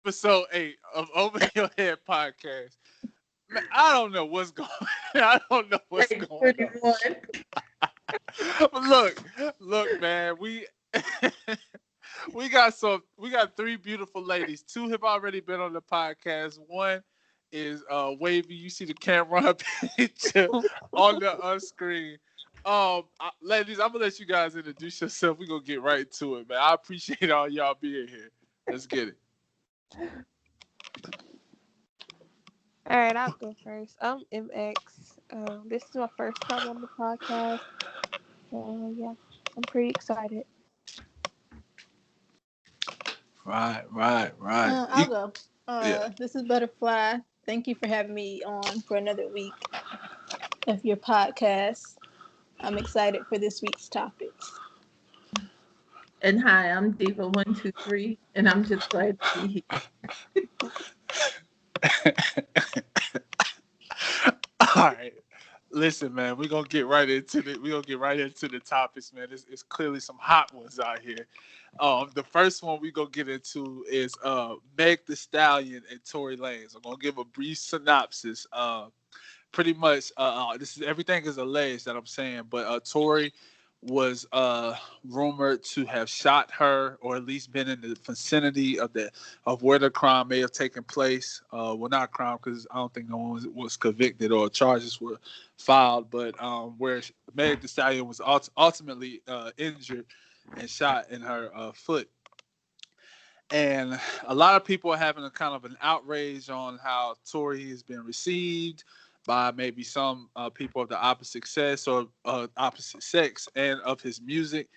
episode 8 of Over Your Head podcast. Man, I don't know what's going I don't know what's Take going 21. on. Look, man, we got three beautiful ladies. Two have already been on the podcast. One is Wavy. You see the camera picture on the screen. Ladies, I'm gonna let you guys introduce yourself. We're gonna get right to it, man. I appreciate all y'all being here. Let's get it. All right, I'll go first. I'm MX. This is my first time on the podcast. Yeah, I'm pretty excited. Right. I'll go. Yeah. This is Butterfly. Thank you for having me on for another week of your podcast. I'm excited for this week's topics. And hi, I'm Diva123, and I'm just glad to be here. All right. Listen, man, we're gonna get right into the topics, man. It's clearly some hot ones out here. The first one we gonna get into is Meg the Stallion and Tory Lanez. I'm gonna give a brief synopsis. Pretty much this is everything is alleged that I'm saying, but Tory was rumored to have shot her, or at least been in the vicinity of where the crime may have taken place. Well, not crime, because I don't think no one was convicted or charges were filed, but where Meg Thee Stallion was ultimately injured and shot in her foot. And a lot of people are having a kind of an outrage on how Tory has been received by maybe some people of the opposite sex and of his music.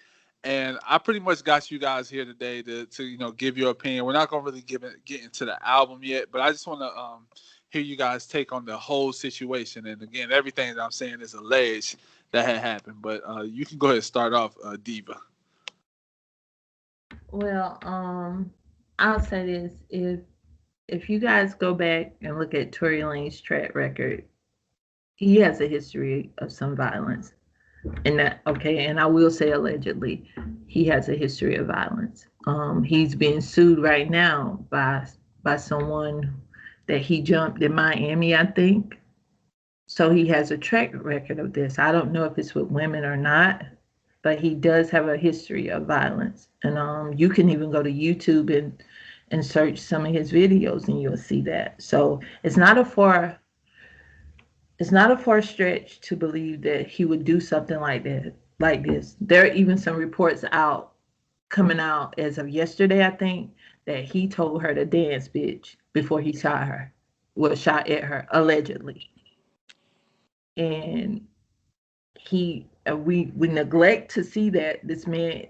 And I pretty much got you guys here today to give your opinion. We're not gonna really get into the album yet, but I just want to hear you guys take on the whole situation. And again, everything that I'm saying is alleged that had happened. But you can go ahead and start off, Diva. Well, I'll say this: if you guys go back and look at Tory Lanez's track record, he has a history of some violence. And I will say allegedly, he has a history of violence. He's being sued right now by someone that he jumped in Miami, I think. So he has a track record of this. I don't know if it's with women or not, but he does have a history of violence. And you can even go to YouTube and search some of his videos and you'll see that. So it's not a far stretch to believe that he would do something like this. There are even some reports coming out as of yesterday, I think, that he told her to dance, bitch, before he shot at her, allegedly. And we neglect to see that this man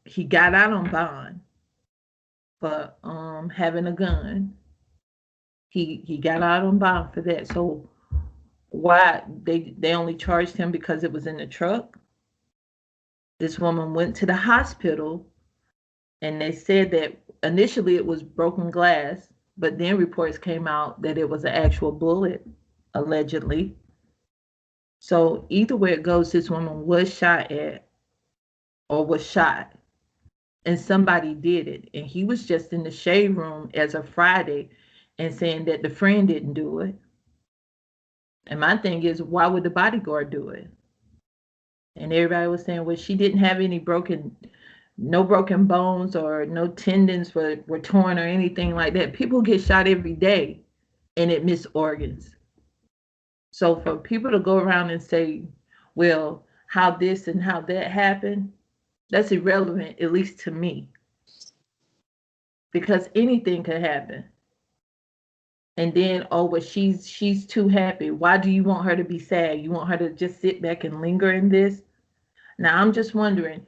he got out on bond for having a gun. He got out on bond for that. So why they only charged him because it was in the truck? This woman went to the hospital and they said that initially it was broken glass, but then reports came out that it was an actual bullet, allegedly. So either way it goes, this woman was shot at or was shot, and somebody did it. And he was just in the shade room as of Friday and saying that the friend didn't do it. And my thing is, why would the bodyguard do it? And everybody was saying, well, she didn't have no broken bones or no tendons were torn or anything like that. People get shot every day and it miss organs. So for people to go around and say, well, how this and how that happened, that's irrelevant, at least to me. Because anything could happen. And then, well, she's too happy. Why do you want her to be sad? You want her to just sit back and linger in this? Now, I'm just wondering,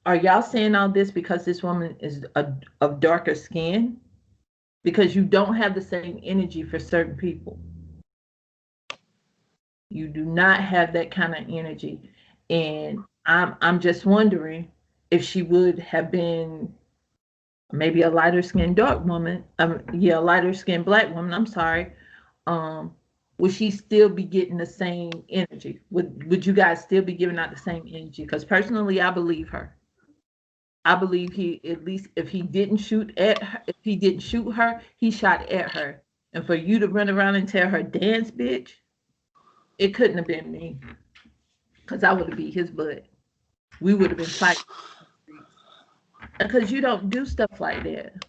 are y'all saying all this because this woman is of darker skin? Because you don't have the same energy for certain people. You do not have that kind of energy. And I'm just wondering if she would have been maybe a lighter skinned dark woman, lighter skinned black woman, I'm sorry. Would she still be getting the same energy? Would you guys still be giving out the same energy? Because personally, I believe her. I believe he, at least if he didn't shoot at her, if he didn't shoot her, he shot at her. And for you to run around and tell her dance, bitch, it couldn't have been me, because I would have beat his butt. We would have been fighting in the streets. Because you don't do stuff like that.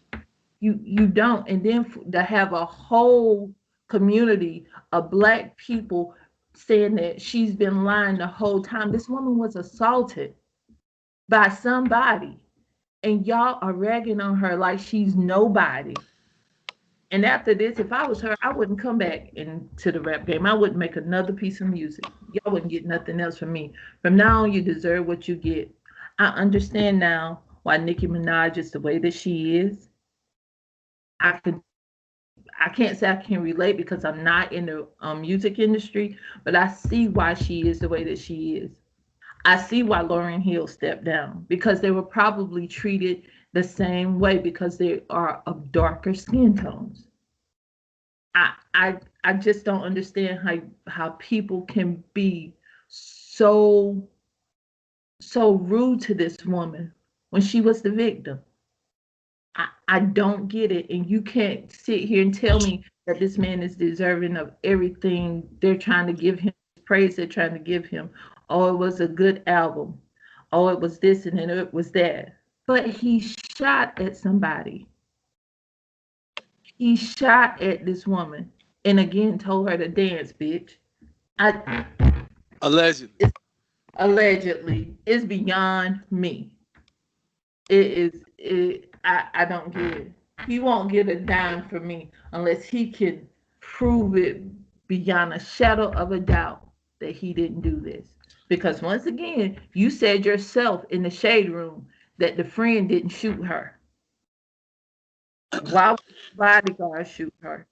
You don't. And then to have a whole community of black people saying that she's been lying the whole time. This woman was assaulted by somebody, and y'all are ragging on her like she's nobody. And after this, if I was her, I wouldn't come back into the rap game. I wouldn't make another piece of music. Y'all wouldn't get nothing else from me. From now on, you deserve what you get. I understand now why Nicki Minaj is the way that she is. I can I can't say I can relate because I'm not in the music industry, but I see why she is the way that she is. I see why Lauryn Hill stepped down because they were probably treated the same way because they are of darker skin tones. I just don't understand how people can be so rude to this woman when she was the victim. I don't get it. And you can't sit here and tell me that this man is deserving of everything they're trying to give him, praise they're trying to give him. Oh, it was a good album. Oh, it was this and then it was that. But he shot at somebody. He shot at this woman and again told her to dance, bitch. I Allegedly. it's allegedly it's beyond me. It is I don't get it. He won't get a dime from me unless he can prove it beyond a shadow of a doubt that he didn't do this. Because once again, you said yourself in the shade room that the friend didn't shoot her. Why would the bodyguard shoot her?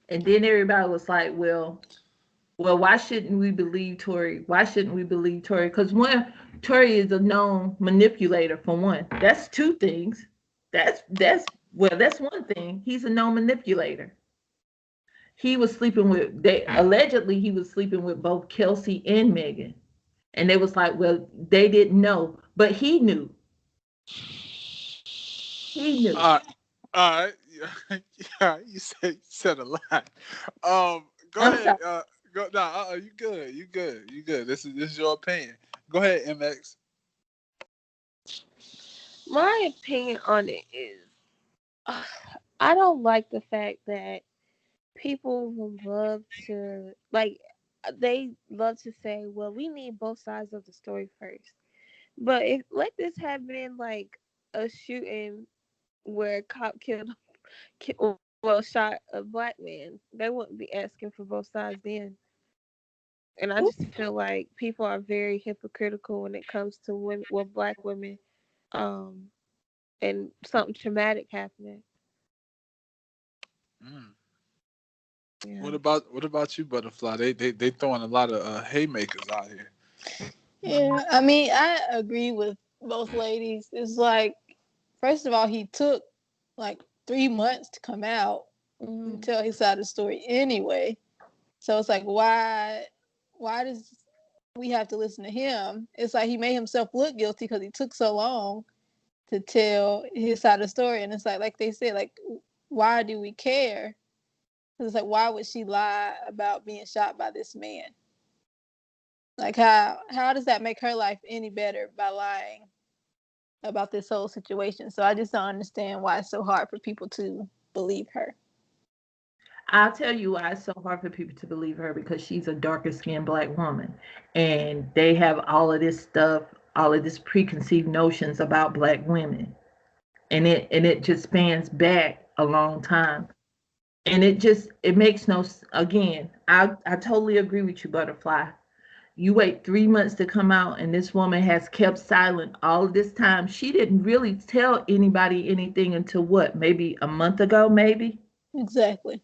And then everybody was like, well, why shouldn't we believe Tory? Why shouldn't we believe Tory? Because one, Tory is a known manipulator for one. That's two things. That's one thing. He's a known manipulator. He was sleeping with they allegedly he was sleeping with both Kelsey and Megan. And they was like, well, they didn't know, but he knew. He knew. All right. All right. Yeah, you said a lot. Go I'm ahead. sorry. Go. No, you good. You good. You good. This is your opinion. Go ahead, MX. My opinion on it is, uh, I don't like the fact that people will love to like they love to say, well, we need both sides of the story first. But if let this have been like a shooting where a cop well, shot a black man, they wouldn't be asking for both sides then. And I just feel like people are very hypocritical when it comes to women, well, black women, um, and something traumatic happening. Mm. Yeah. What about you, Butterfly? They throwing a lot of haymakers out here. Yeah, I mean, I agree with both ladies. It's like, first of all, he took like 3 months to come out and Mm. tell his side of the story anyway. So it's like, why does we have to listen to him? It's like he made himself look guilty because he took so long to tell his side of the story. And it's like they said, like, why do we care? Because it's like, why would she lie about being shot by this man? Like, how does that make her life any better by lying about this whole situation? So I just don't understand why it's so hard for people to believe her. I'll tell you why it's so hard for people to believe her because she's a darker skinned black woman. And they have all of this stuff, all of this preconceived notions about black women. And it just spans back a long time. And it makes no again, I totally agree with you, Butterfly. You wait 3 months to come out, and this woman has kept silent all of this time. She didn't really tell anybody anything until what, maybe a month ago, maybe. Exactly.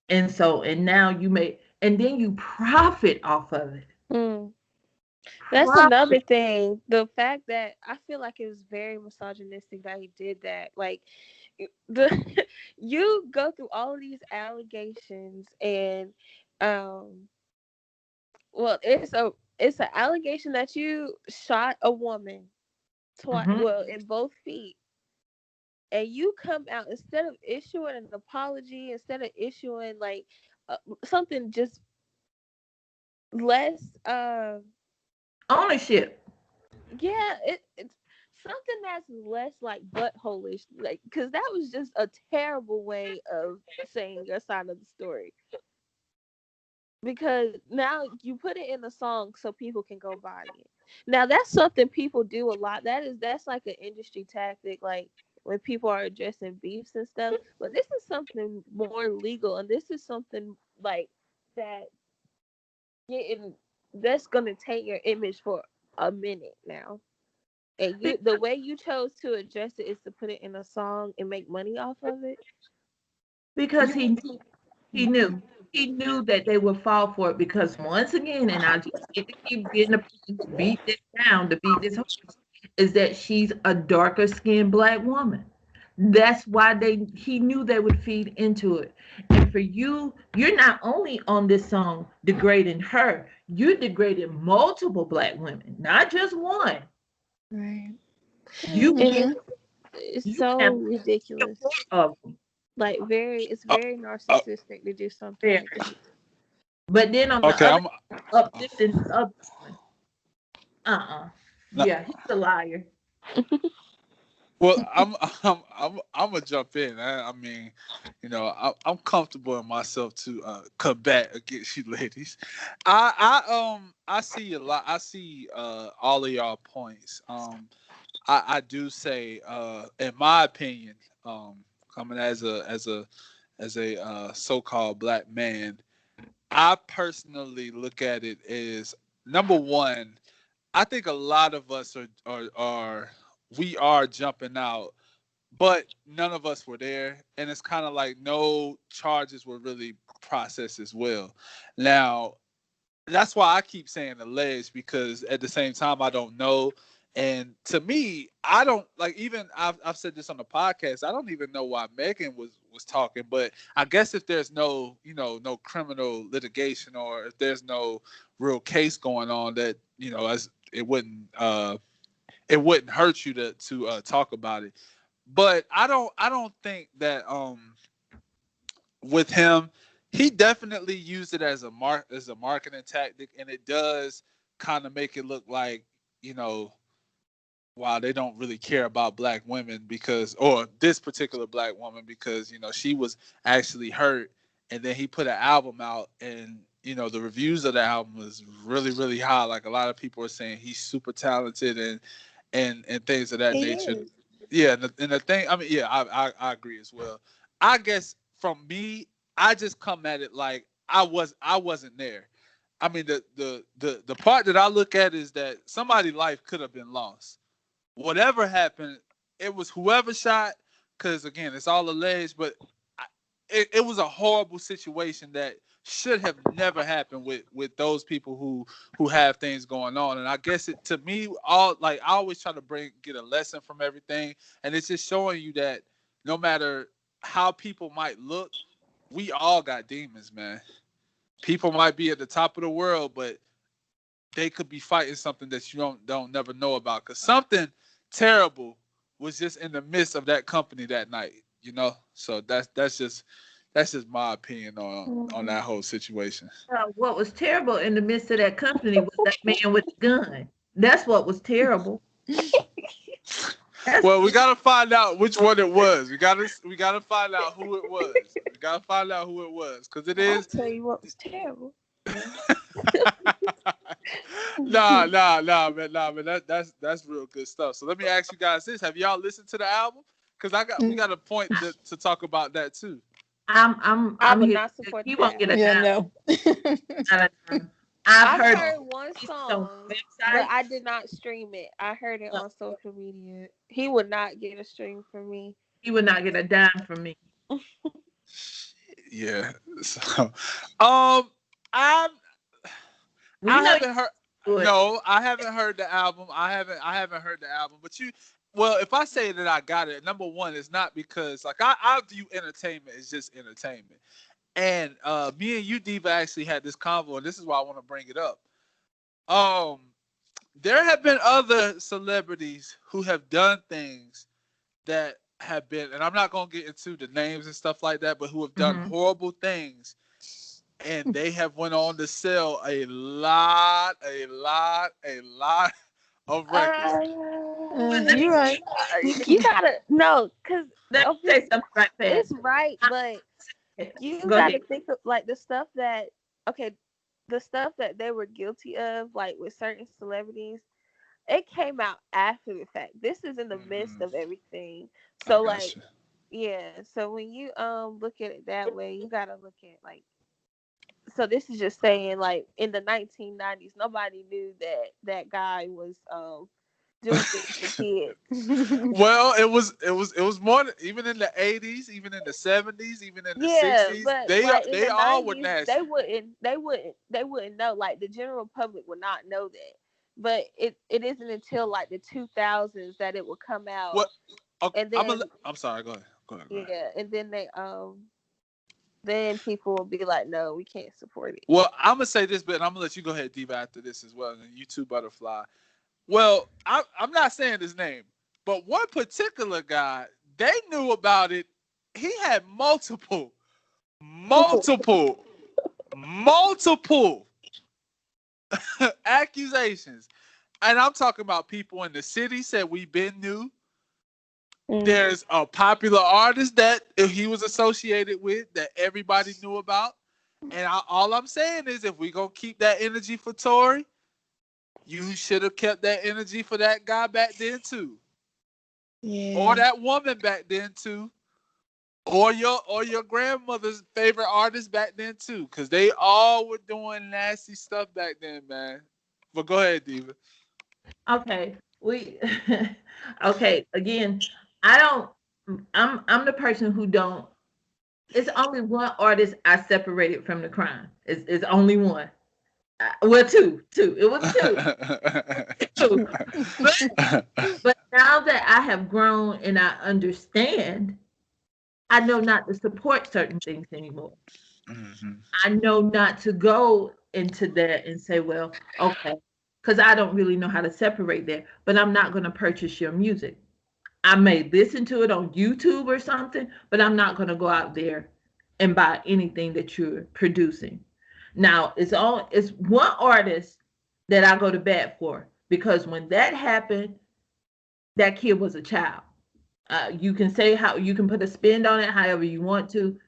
And so, and now you may, and then you profit off of it. Mm. That's Profit. another thing. The fact that I feel like it was very misogynistic that he did that. Like the you go through all of these allegations and um well it's an allegation that you shot a woman twice, well, in both feet, and you come out instead of issuing an apology, instead of issuing like something just less, Ownership. yeah, it's something that's less like butthole-ish, like, because that was just a terrible way of saying your side of the story. Because now you put it in the song so people can go buy it. Now that's something people do a lot. That's like an industry tactic, like when people are addressing beefs and stuff. But this is something more legal, and this is something like that getting that's gonna take your image for a minute now. And the way you chose to address it is to put it in a song and make money off of it. Because he knew. He knew that they would fall for it because once again, and I just get to keep getting the point to beat this down, to beat this horse, is that she's a darker skinned black woman. That's why he knew they would feed into it. And for you, you're not only on this song degrading her, you're degrading multiple black women, not just one. Right. You And Mm-hmm. it's you so have ridiculous. of them Like it's Uh, very uh, narcissistic to do something there. like that. But then on the okay, other I'm. uplifting the other one. Nah, Yeah, he's a liar. well, I'm gonna jump in. I mean, I'm comfortable in myself to combat against you ladies. I see a lot. I see all of y'all points. I do say, in my opinion, coming as a so-called black man, I personally look at it as number one. I think a lot of us are we are jumping out, but none of us were there, and it's kind of like no charges were really processed as well. Now, that's why I keep saying alleged, because at the same time I don't know. And to me, I don't like, even I've said this on the podcast. I don't even know why Megan was talking, but I guess if there's no no criminal litigation, or if there's no real case going on, that as it wouldn't hurt you to talk about it. But I don't think that with him, he definitely used it as a marketing tactic, and it does kind of make it look like, you know wow, they don't really care about black women, because, or this particular black woman, because she was actually hurt. And then he put an album out, and the reviews of the album was really, really high. Like, a lot of people are saying he's super talented, and things of that He nature. is. Yeah, and the thing, I mean, yeah, I agree as well. I guess from me, I just come at it like I wasn't there. I mean, the part that I look at is that somebody's life could have been lost. Whatever happened, it was whoever shot. Because again, it's all alleged, but it was a horrible situation that should have never happened with those people who have things going on. And I guess it, to me, all, like, I always try to get a lesson from everything, and it's just showing you that no matter how people might look, we all got demons, man. People might be at the top of the world, but they could be fighting something that you don't never know about, because something terrible was just in the midst of that company that night. So that's just my opinion on Mhm. that whole situation. What was terrible in the midst of that company was that man with the gun. That's what was terrible. That's Well, we gotta find out which one it was. We gotta find out who it was. We gotta find out who it was, because it I'll is. tell you what was terrible. Nah, man. That's real good stuff. So let me ask you guys this: have y'all listened to the album? Because we got a point to talk about that too. I I'm would here. not support He the won't get a album. Yeah, dime. no. Not a dime. I've I've heard heard one it on song, but I websites. did not stream it. I heard it uh, on social media. He would not get a stream from me. He would not get a dime from me. Yeah. So, um, I We I know you haven't heard. do it. No, I haven't heard the album. I haven't heard the album. But well, if I say that I got it, number one, it's not because, like, I view entertainment as just entertainment. And me and you, Diva, actually had this convo, and this is why I want to bring it up. Um, there have been other celebrities who have done things that have been, and I'm not gonna get into the names and stuff like that, but who have done Hmm. horrible things, and they have went on to sell a lot of records. You Mhm. right. You gotta no, cause Let me say something right fast. it's right, but you Go gotta ahead. think of like the stuff that okay, the stuff that they were guilty of, like with certain celebrities, it came out after the fact. This is in the midst Hmm. of everything. I So got like you. yeah, so when you look at it that way, you gotta look at like so this is just saying like in the 1990s nobody knew that that guy was doing things to kids. Well, it was more even in the 80s, even in the 70s, even in the Yeah, 60s. but They like in they the all were 90s nasty. they wouldn't know, like the general public would not know that. But it isn't until like the 2000s that it will come out, What? Okay, and then I'm sorry. Go ahead. Go ahead. Go ahead. yeah, and then people will be like, no, we can't support it. Well, I'm gonna say this, but I'm gonna let you go ahead, Diva, after this as well, and then you too, Butterfly. Well, I'm not saying his name, but one particular guy, they knew about it. He had multiple, multiple accusations. And I'm talking about people in the city said we been knew. Mm. There's a popular artist that he was associated with that everybody knew about. And all I'm saying is if we gonna keep that energy for Tory, you should have kept that energy for that guy back then too. Or Yeah. that woman back then too. Or your grandmother's favorite artist back then too. Cause they all were doing nasty stuff back then, man. But go ahead, Diva. Okay. We okay, again, I don't I'm the person who don't it's only one artist I separated from the crime. It's only one. Well, two. It was two. But but now that I have grown and I understand, I know not to support certain things anymore. Mhm. I know not to go into that and say, well, okay, because I don't really know how to separate that, but I'm not going to purchase your music. I may listen to it on YouTube or something, but I'm not going to go out there and buy anything that you're producing. Now, it's one artist that I go to bat for because when that happened, that kid was a child. You can say how you can put a spin on it however you want to.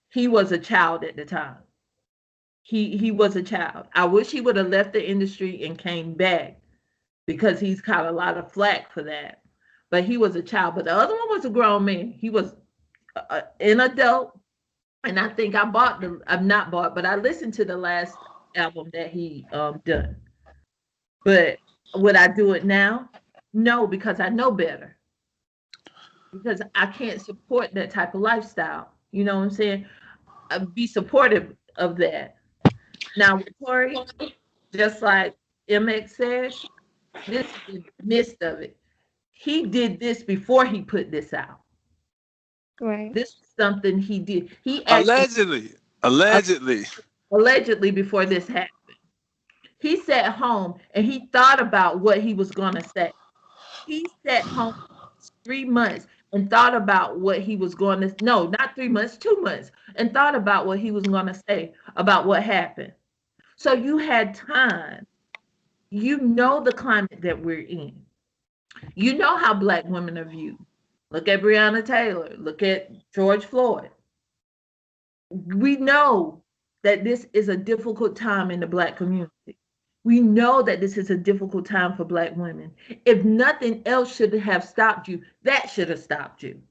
He was a child at the time. He was a child. I wish he would have left the industry and came back because he's caught a lot of flack for that. But he was a child. But the other one was a grown man. He was an adult, and I think I'm not bought, but I listened to the last album that he done. But would I do it now? No, because I know better. Because I can't support that type of lifestyle. You know what I'm saying? Be supportive of that. Now with Tori, just like MX said, this is in the midst of it. He did this before he put this out. Right. This is something he did. He actually Allegedly. uh, Allegedly. allegedly before this happened. He sat home and he thought about what he was going to say. He sat home 3 months and thought about what he was going to, no, not 3 months, 2 months, and thought about what he was going to say about what happened. So you had time. You know the climate that we're in. You know how black women are viewed. Look at Breonna Taylor. Look at George Floyd. We know that this is a difficult time in the black community. We know that this is a difficult time for black women. If nothing else should have stopped you, that should have stopped you.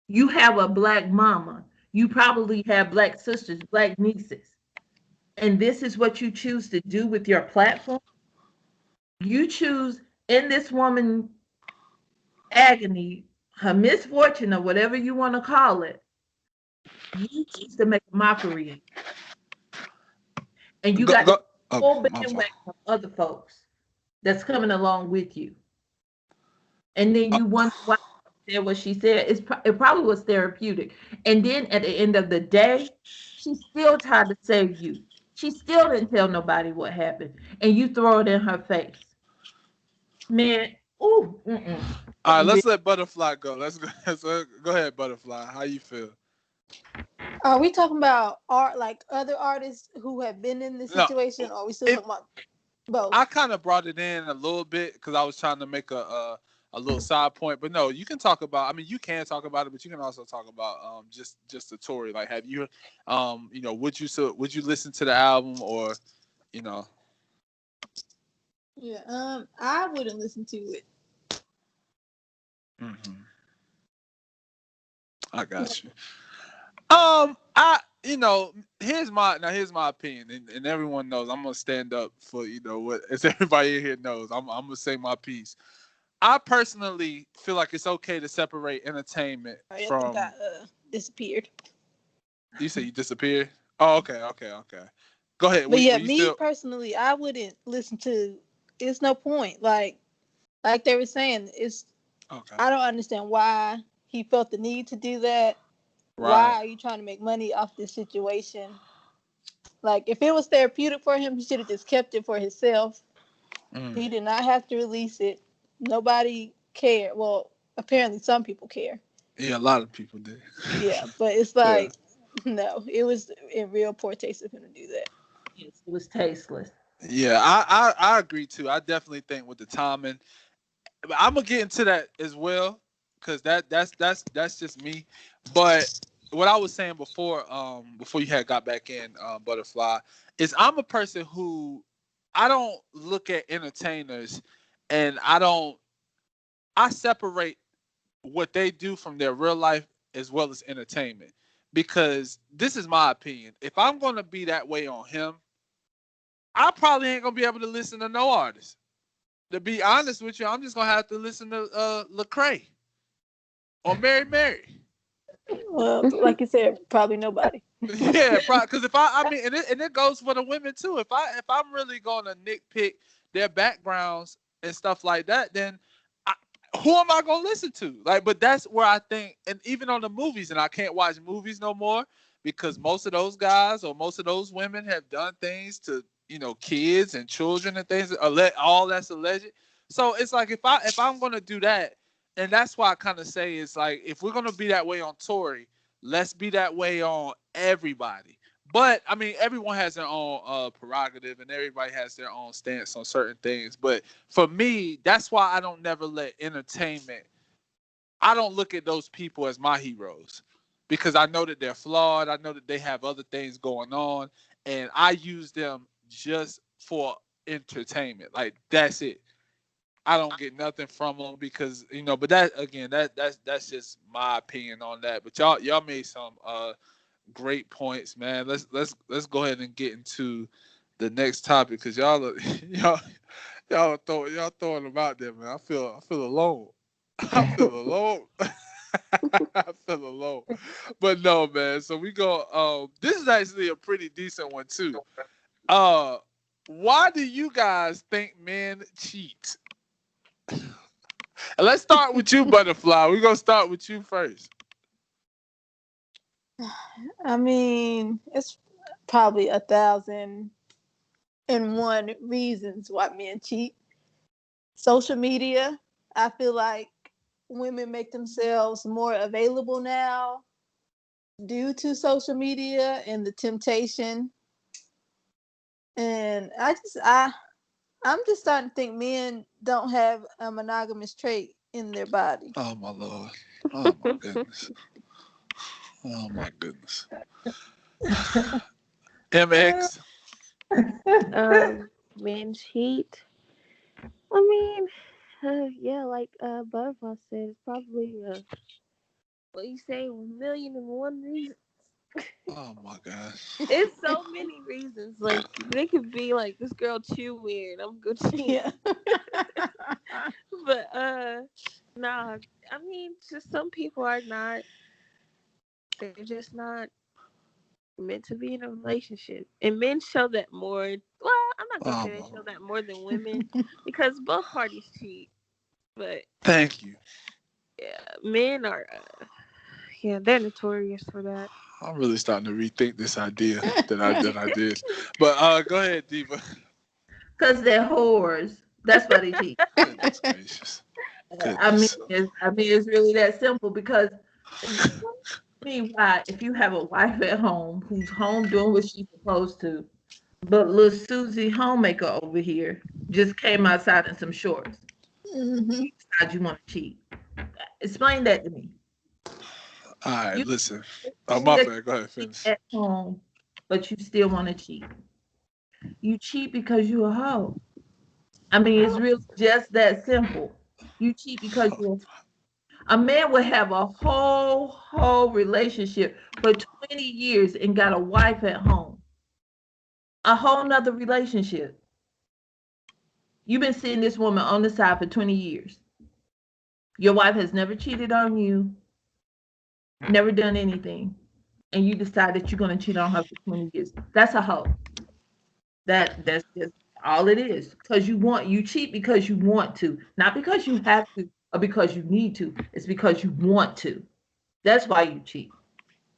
You have a black mama. You probably have black sisters, black nieces. And this is what you choose to do with your platform. You choose in this woman agony, her misfortune, or whatever you want to call it, you choose to make a mockery of it. And you Go, got this go. Oh, whole my fault. bandwagon of other folks that's coming along with you. And then Uh, you wonder why she said what she said. It probably was therapeutic. And then at the end of the day, she still tried to save you. She still didn't tell nobody what happened. And you throw it in her face. Man, ooh, All right, let's let Butterfly go. Go ahead, Butterfly. How you feel? Are we talking about art, like other artists who have been in this No, situation, or are we still if talking about both? I kind of brought it in a little bit because I was trying to make a little side point, but no, you can talk about. I mean, you can talk about it, but you can also talk about just the Tory. Like, have you would you listen to the album or you know? Yeah, I wouldn't listen to it. Mm-hmm. I got you. I here's my opinion, and everyone knows I'm gonna stand up for what as everybody in here knows. I'm gonna say my piece. I personally feel like it's okay to separate entertainment I think I from. disappeared. You say you disappeared? Oh, okay. Go ahead. But Were yeah, you me still personally, I wouldn't listen to. It's no point. Like they were saying, it's okay? I don't understand why he felt the need to do that. Why Right. are you trying to make money off this situation? Like if it was therapeutic for him, he should have just kept it for himself. Mm. He did not have to release it. Nobody cared. Well, apparently some people care. Yeah, a lot of people did. Yeah, but it's Yeah. like no, it was in real poor taste of him to do that. yes, it was tasteless. Yeah, I agree too. I definitely think with the timing, I'm gonna get into that as well because that's just me. But what I was saying before you had got back in, Butterfly, is I'm a person who I don't look at entertainers and I separate what they do from their real life as well as entertainment because this is my opinion. If I'm gonna be that way on him, I probably ain't gonna be able to listen to no artist. To be honest with you, I'm just gonna have to listen to Lecrae or Mary. Well, like you said, probably nobody. Yeah, because if I mean, and it goes for the women too. If I'm really gonna nitpick their backgrounds and stuff like that, then I, who am I gonna listen to? Like, but that's where I think, and even on the movies, and I can't watch movies no more because most of those guys or most of those women have done things to kids and children and things. All that's alleged. So it's like if I'm gonna do that, and that's why I kind of say it's like if we're gonna be that way on Tory, let's be that way on everybody. But I mean, everyone has their own prerogative, and everybody has their own stance on certain things. But for me, that's why I don't never let entertainment. I don't look at those people as my heroes because I know that they're flawed. I know that they have other things going on, and I use them just for entertainment. Like that's it. I don't get nothing from them because But that again, that's just my opinion on that. But y'all made some great points, man. Let's go ahead and get into the next topic because y'all throwing them out there, man. I feel alone. I feel alone. I feel alone. But no, man. So we go. This is actually a pretty decent one too. Uh, why do you guys think men cheat? And let's start with you, Butterfly. We're gonna start with you first. I mean, it's probably 1,001 reasons why men cheat. Social media. I feel like women make themselves more available now due to social media and the temptation. And I'm just starting to think men don't have a monogamous trait in their body. Oh my lord. Oh my goodness. Oh my goodness. MX. Men cheat. I mean, yeah, like Butterfly said, it's probably what you say, 1,000,001 reasons. Oh my gosh. It's so many reasons. Like they could be like this girl too weird. I'm good cheat. Yeah. But nah. I mean, just some people are not. They're just not meant to be in a relationship, and men show that more. Well, I'm not gonna Oh say they my. show that more than women because both parties cheat. But Thank you. yeah, men are. Yeah, they're notorious for that. I'm really starting to rethink this idea that I did. But go ahead, Diva. Because they're whores. That's why they cheat. Goodness gracious. Goodness. I mean, it's really that simple because explain to me why if you have a wife at home who's home doing what she's supposed to, but little Susie homemaker over here just came outside in some shorts. Mhm. You decide you want to cheat. Explain that to me. All right, You listen. Oh, saying my that bad. Go ahead, you cheat finish. at home, but you still want to cheat. You cheat because you're a hoe. I mean, it's really just that simple. You cheat because you're a man would have a whole relationship for 20 years and got a wife at home. A whole nother relationship. You've been seeing this woman on the side for 20 years. Your wife has never cheated on you, never done anything, and you decide that you're gonna cheat on her for 20 years. That's a hoe. That's just all it is. Because you cheat because you want to, not because you have to or because you need to. It's because you want to. That's why you cheat.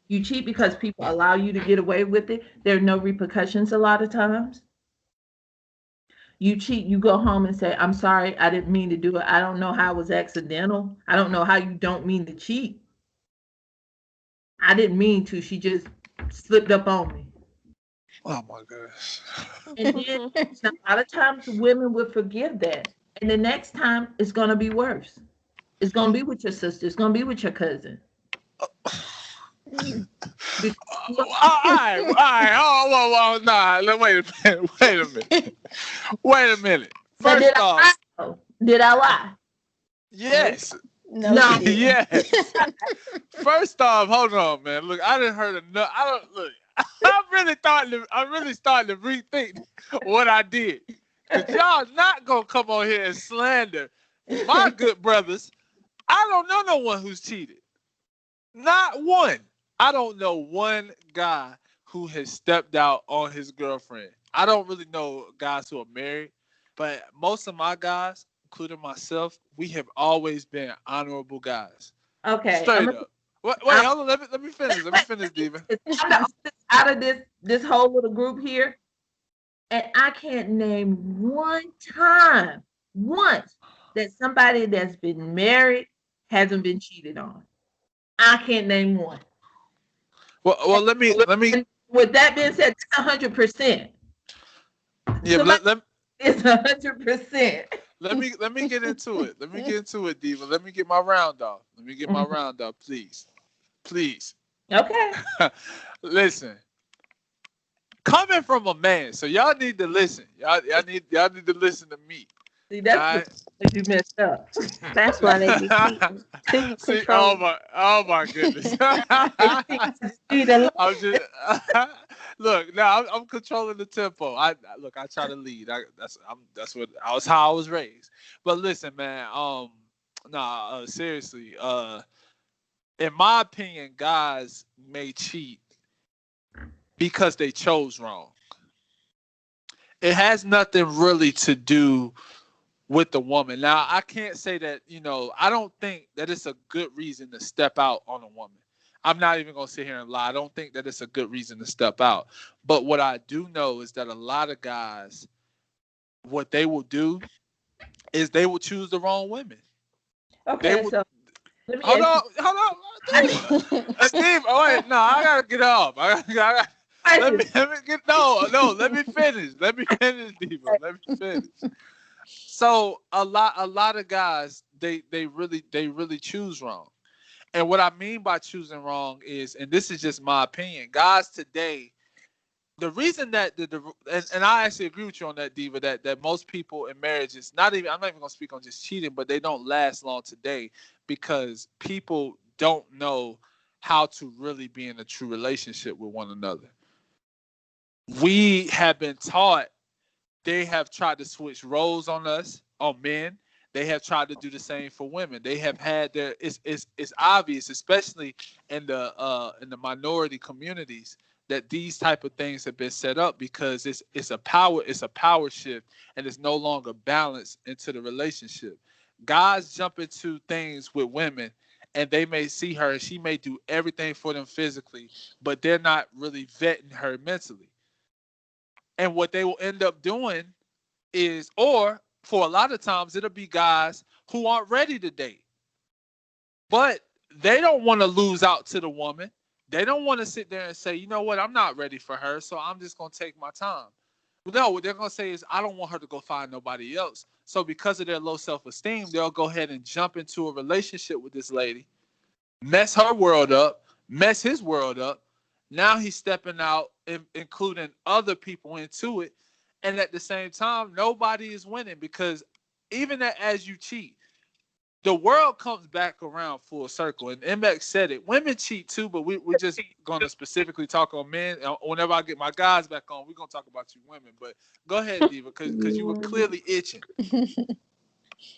You cheat because people allow you to get away with it. There are no repercussions a lot of times. You cheat, you go home and say, I'm sorry, I didn't mean to do it. I don't know how it was accidental. I don't know how you don't mean to cheat. I didn't mean to. She just slipped up on me. Oh my gosh. And then a lot of times women will forgive that. And the next time it's going to be worse. It's going to be with your sister. It's going to be with your cousin. Because All right, all right. Oh, whoa, whoa, nah. Wait a minute. Wait a minute. Wait a minute. now, did First I off, lie? Though? Did I lie? Nope. yes. No, she No. didn't. Yes. First off, hold on, man. Look, I didn't heard enough. I don't look. I'm really starting to rethink what I did. Cause y'all not gonna come on here and slander my good brothers. I don't know no one who's cheated. Not one. I don't know one guy who has stepped out on his girlfriend. I don't really know guys who are married, but most of my guys, including myself, we have always been honorable guys. Okay. Straight up. Wait, I'm hold on. Let me finish. Let me finish, Diva. I'm the oldest out of this whole little group here, and I can't name one time, once, that somebody that's been married hasn't been cheated on. I can't name one. Well, let me. And with that being said, it's 100%. Yeah, Somebody is 100%. let me get into it. Let me get into it, Diva. Let me get my round off. Let me get my Mhm. round off, please, please. Okay. Listen, coming from a man, so y'all need to listen. Y'all need to listen to me. See, All that's right. because you messed up. That's why they be cheating. Too See, oh controlling. my, oh my goodness. They cheat a lot. I'm just look now. I'm controlling the tempo. Look. I try to lead. That's what I was how I was raised. But listen, man. Nah. Seriously. In my opinion, guys may cheat because they chose wrong. It has nothing really to do with the woman. Now, I can't say that, I don't think that it's a good reason to step out on a woman. I'm not even going to sit here and lie. I don't think that it's a good reason to step out. But what I do know is that a lot of guys, what they will do is they will choose the wrong women. They Okay, will. so let me Hold ask you. on, hold on, I Steve. Steve, oh wait, no, I gotta get off. Let me question. get no. Let me finish. Let me finish, Diva. Let me finish. So a lot of guys they really choose wrong. And what I mean by choosing wrong is, and this is just my opinion, guys today, the reason that and I actually agree with you on that, Diva, that most people in marriages, I'm not even gonna speak on just cheating, but they don't last long today because people don't know how to really be in a true relationship with one another. We have been taught. They have tried to switch roles on us, on men. They have tried to do the same for women. They have had their. It's obvious, especially in the minority communities, that these type of things have been set up because it's a power shift, and it's no longer balanced into the relationship. Guys jump into things with women, and they may see her and she may do everything for them physically, but they're not really vetting her mentally. And what they will end up doing is, or for a lot of times it'll be guys who aren't ready to date. But they don't want to lose out to the woman. They don't want to sit there and say, you know what, I'm not ready for her, so I'm just going to take my time. No, what they're going to say is, I don't want her to go find nobody else. So because of their low self-esteem, they'll go ahead and jump into a relationship with this lady, mess her world up, mess his world up. Now he's stepping out, including other people into it. And at the same time, nobody is winning because even as you cheat, the world comes back around full circle. And MX said it. Women cheat too, but we're just going to specifically talk on men. Whenever I get my guys back on, we're going to talk about you women. But go ahead, Diva, because you were clearly itching.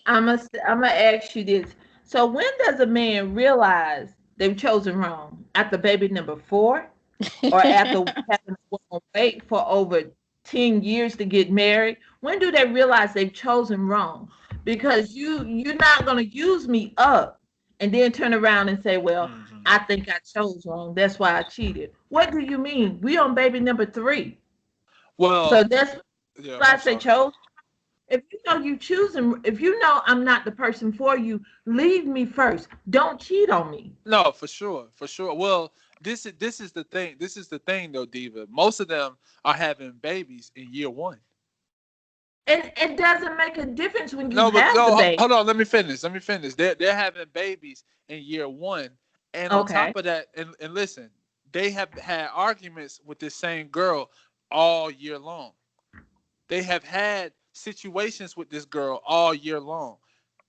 I'm gonna ask you this. So when does a man realize they've chosen wrong? After baby number 4, or after having a woman wait for over 10 years to get married? When do they realize they've chosen wrong? Because you're not gonna use me up and then turn around and say, well, Mm-hmm. I think I chose wrong. That's why I cheated. What do you mean? We on baby number 3. So Well, that's yeah, why I I'm say sorry. chose. If you know you choosing, if you know I'm not the person for you, leave me first. Don't cheat on me. No, for sure, for sure. Well, this is the thing. This is the thing, though, Diva. Most of them are having babies in year one. And it doesn't make a difference when you No, but have the no, baby. hold on. Let me finish. Let me finish. They're having babies in year one, and on Okay. top of that, and listen, they have had arguments with this same girl all year long. They have had situations with this girl all year long.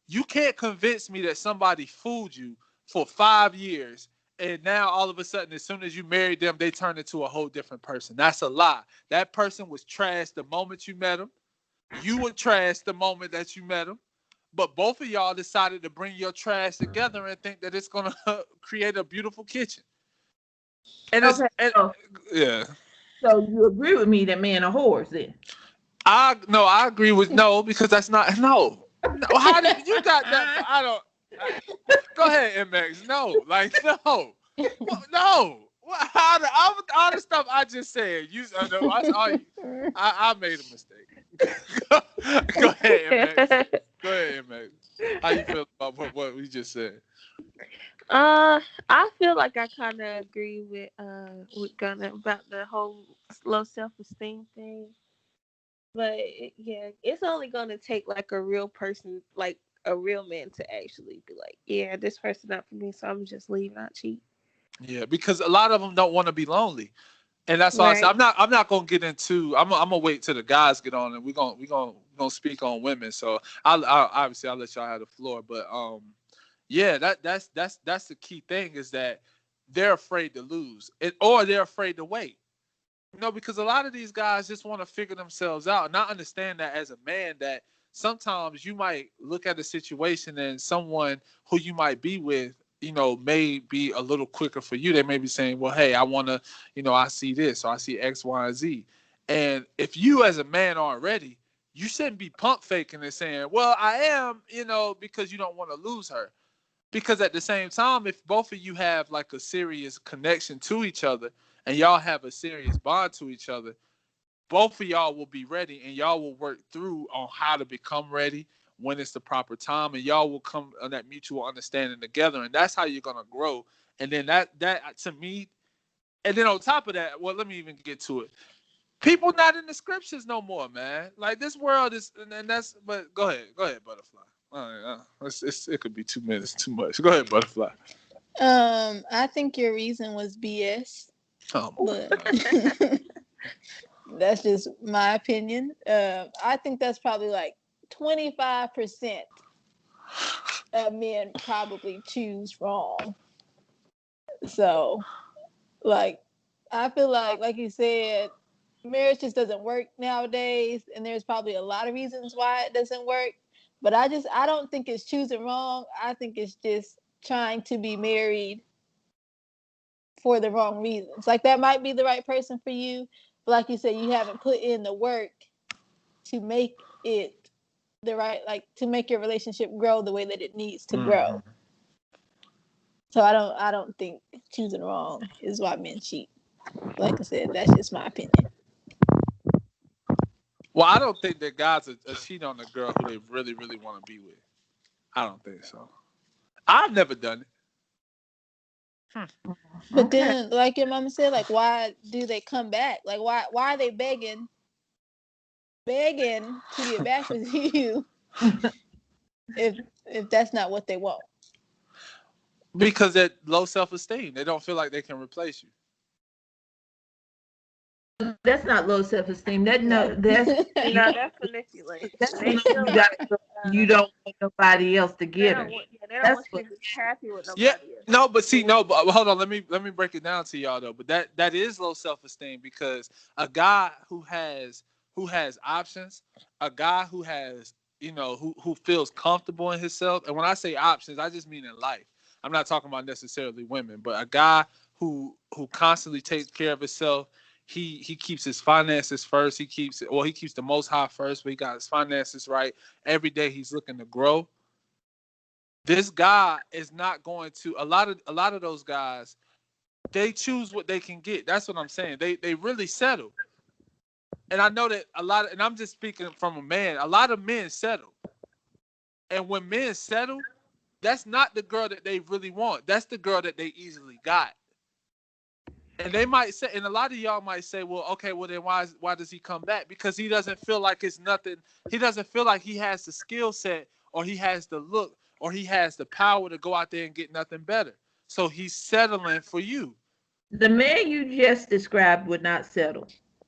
You can't convince me that somebody fooled you for 5 years and now all of a sudden, as soon as you married them, they turn into a whole different person. That's a lie. That person was trash the moment you met them. You were trash the moment that you met them. But both of y'all decided to bring your trash together and think that it's gonna create a beautiful kitchen. And it's Okay. and, So yeah. so you agree with me that men are whores then? I agree with no because that's not no. No, how did you got that? I don't. I, go ahead, MX. No, like no, well, no. What? All the stuff I just said. You, no, that's all. I made a mistake. Go ahead, MX. Go ahead, MX. How you feel about what we just said? I feel like I kind of agree with Gunna about the whole low self esteem thing. But yeah, it's only gonna take like a real person, like a real man, to actually be like, yeah, this person not for me, so I'm just leave, not cheat. Yeah, because a lot of them don't want to be lonely. And that's why I said Right. I'm not gonna get into. I'm gonna wait till the guys get on, and we're gonna speak on women. So I'll obviously I'll let y'all have the floor. But yeah, that's the key thing is that they're afraid to lose, or they're afraid to wait. Because a lot of these guys just want to figure themselves out, and I understand that as a man that sometimes you might look at a situation and someone who you might be with, may be a little quicker for you. They may be saying, well, hey, I want to, I see this or I see X, Y, and Z. And if you as a man aren't ready, you shouldn't be pump faking and saying, well, I am, because you don't want to lose her. Because at the same time, if both of you have like a serious connection to each other and y'all have a serious bond to each other, both of y'all will be ready and y'all will work through on how to become ready when it's the proper time, and y'all will come on that mutual understanding together, and that's how you're gonna grow. And then that to me, and then on top of that, well, let me even get to it. People not in the scriptures no more, man. Like this world is, and that's. But go ahead, butterfly. All right, it could be 2 minutes too much. Go ahead, butterfly. I think your reason was BS, Oh my but god. that's just my opinion. I think that's probably like 25% of men probably choose wrong. So, like, I feel like you said, marriage just doesn't work nowadays, and there's probably a lot of reasons why it doesn't work. But I don't think it's choosing wrong. I think it's just trying to be married for the wrong reasons. Like that might be the right person for you, but like you said, you haven't put in the work to make it the right, like to make your relationship grow the way that it needs to grow. Mm-hmm. So I don't think choosing wrong is why men cheat. Like I said, that's just my opinion. Well, I don't think that guys are cheat on a girl who they really, really want to be with. I don't think so. I've never done it. But Okay. then, like your mama said, like why do they come back? Like why are they begging to get back with you if that's not what they want? Because they're low self esteem. They don't feel like they can replace you. That's not low self esteem. That no, No. No, that's manipulation. that's They no. feel You got like you don't want nobody else to they get don't her. want. Yeah, they don't That's want you what. to be happy with Yeah, nobody else. no, but They see, want no, you. but hold on. Let me break it down to y'all though. But that is low self esteem because a guy who has options, a guy who has who feels comfortable in himself. And when I say options, I just mean in life. I'm not talking about necessarily women, but a guy who constantly takes care of himself. He keeps his finances first. He keeps the most high first, but he got his finances right. Every day he's looking to grow. This guy is not going to a lot of those guys, they choose what they can get. That's what I'm saying. They really settle. And I know that and I'm just speaking from a man, a lot of men settle. And when men settle, that's not the girl that they really want. That's the girl that they easily got. And they might say, and a lot of y'all might say, well, okay, well then why does he come back? Because he doesn't feel like it's nothing. He doesn't feel like he has the skill set or he has the look or he has the power to go out there and get nothing better. So he's settling for you. The man you just described would not settle.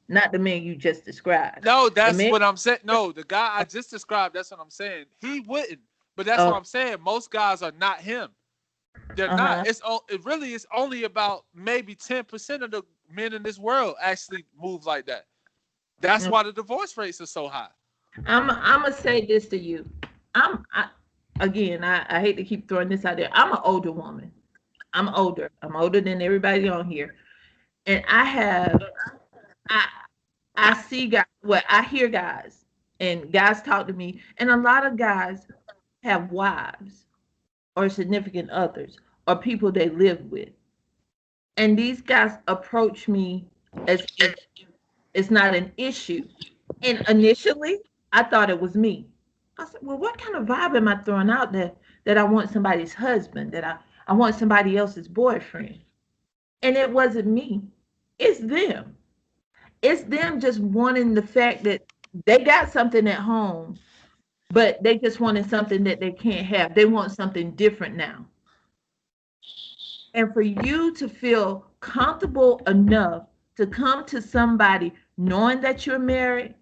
Not the man you just described. No, The that's man. what I'm saying. No, the guy I just described, that's what I'm saying. He wouldn't. But that's what Uh I'm saying. Most guys are not him. They're not. huh. It really is only about maybe 10% of the men in this world actually move like that. That's why the divorce rates are so high. I'm gonna say this to you. Again. I hate to keep throwing this out there. I'm an older woman. I'm older. I'm older than everybody on here, and I I see guys. Well, I hear guys, and guys talk to me, and a lot of guys have wives or significant others or people they live with, and these guys approach me as if it's not an issue. And initially, I thought it was me. I said, well, what kind of vibe am I throwing out there that I want somebody's husband, that I want somebody else's boyfriend? And it wasn't me. It's them. It's them just wanting the fact that they got something at home, but they just wanted something that they can't have. They want something different now. And for you to feel comfortable enough to come to somebody knowing that you're married,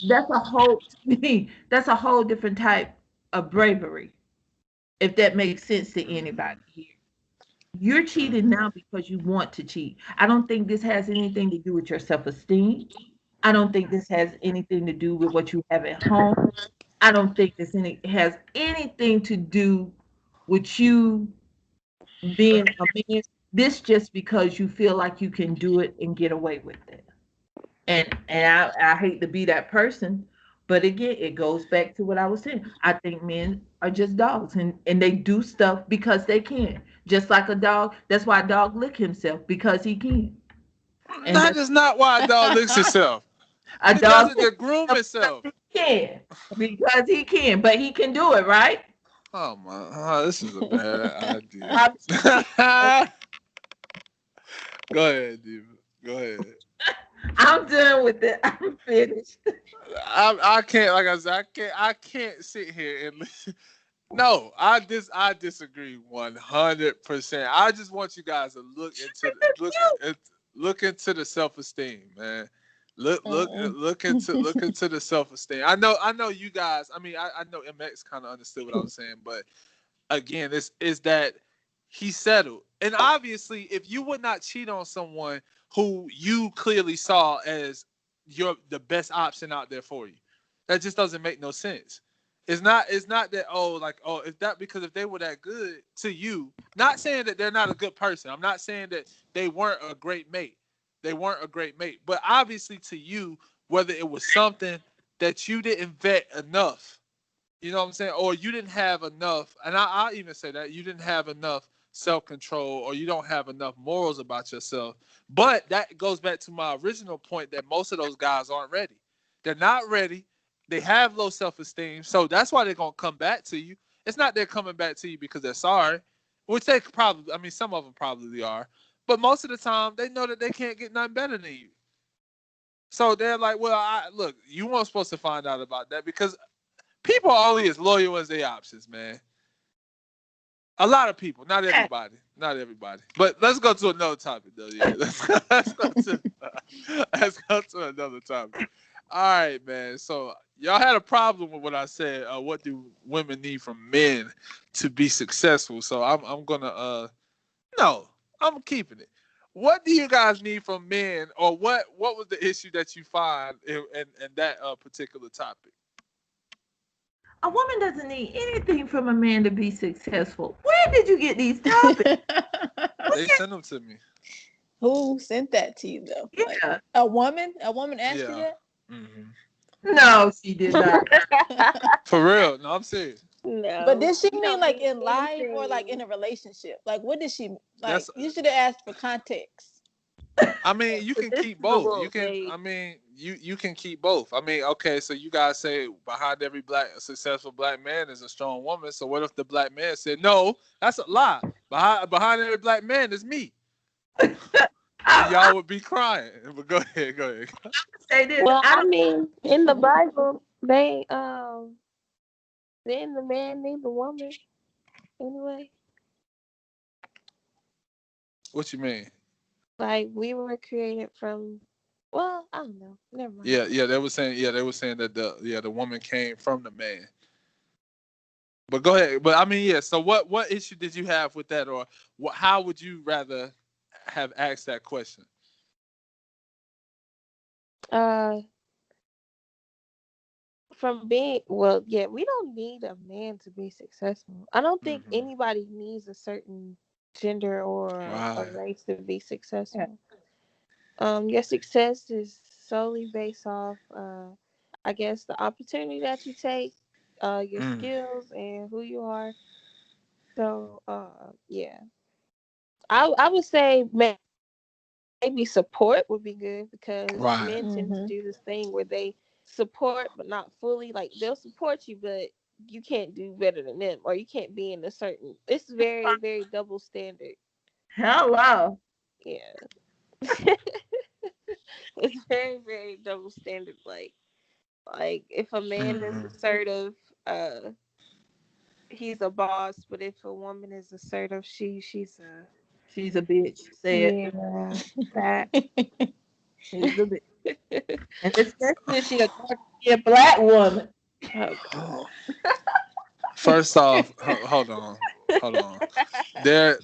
that's a whole to me, that's a whole different type of bravery, if that makes sense to anybody here. You're cheating now because you want to cheat. I don't think this has anything to do with your self-esteem. I don't think this has anything to do with what you have at home. I don't think has anything to do with you being a man. This just because you feel like you can do it and get away with it. And I hate to be that person, but again, it goes back to what I was saying. I think men are just dogs, and they do stuff because they can. Just like a dog, that's why a dog lick himself because he can. And That that's is not why a dog licks itself. a He does dog it to licks groom himself himself. because he can, but he can do it, right? Oh my, this is a bad idea. I'm, Go ahead, Diva. Go ahead. I'm done with it. I'm finished. I can't, like I said, I can't sit here and listen. No, I disagree 100%. I just want you guys to look into the self esteem, man. Mm-mm. Look into the self esteem. I know you guys. I mean, I know MX kind of understood what I was saying, but again, this is that he settled. And obviously, if you would not cheat on someone who you clearly saw as the best option out there for you, that just doesn't make no sense. It's not that, if that, because if they were that good to you, not saying that they're not a good person. I'm not saying that they weren't a great mate. They weren't a great mate. But obviously to you, whether it was something that you didn't vet enough, you know what I'm saying? Or you didn't have enough, and I'll even say that you didn't have enough self-control, or you don't have enough morals about yourself. But that goes back to my original point that most of those guys aren't ready. They're not ready. They have low self-esteem. So that's why they're going to come back to you. It's not they're coming back to you because they're sorry, which they probably, I mean, some of them probably are. But most of the time, they know that they can't get nothing better than you. So they're like, well, look, you weren't supposed to find out about that because people are only as loyal as their options, man. A lot of people, not everybody, not everybody. But let's go to another topic, though. Yeah, let's go to another topic. All right, man. So y'all had a problem with what I said. What do women need from men to be successful? So I'm gonna no, I'm keeping it. What do you guys need from men, or what was the issue that you find in that particular topic? A woman doesn't need anything from a man to be successful. Where did you get these topics? They sent them to me. Who sent that to you though? Like Yeah. a woman? A woman asked you Yeah. that? Hmm. No, she did not. For real. No, I'm serious. But No, did she you mean don't like need in life or like in anything. a relationship? Like what did she like? That's You should have asked for context. I mean, you But can this keep is a both. You little can. vague. I mean, you can keep both. I mean, okay. So you guys say behind every successful black man is a strong woman. So what if the black man said, no, that's a lie. Behind every black man is me. And I y'all would be crying. But go ahead. Go ahead. say this. Well, I I don't. mean, in the Bible, didn't the man need the woman anyway? What you mean? Like we were created from. Well, I don't know. Never mind. Yeah, yeah. They were saying that the woman came from the man. But go ahead. But I mean, yeah. So what issue did you have with that, or how would you rather have asked that question? Uh, from being well, yeah, we don't need a man to be successful. I don't think Hmm. anybody needs a certain gender or a Right. race to be successful. Your success is solely based off, I guess, the opportunity that you take, your Mm. skills, and who you are. So, yeah, I would say maybe support would be good because Right. men tend to Mm-hmm. do this thing where they support but not fully. Like they'll support you, but you can't do better than them, or you can't be in a certain. It's very very double standard. Hello. Yeah, it's very very double standard. Like if a man is Hmm. assertive, uh, he's a boss. But if a woman is assertive, she's a She's a bitch. Say it. yeah that. She's a bitch. And especially if she a dark skinned black woman. Oh God. First off, hold on, hold on.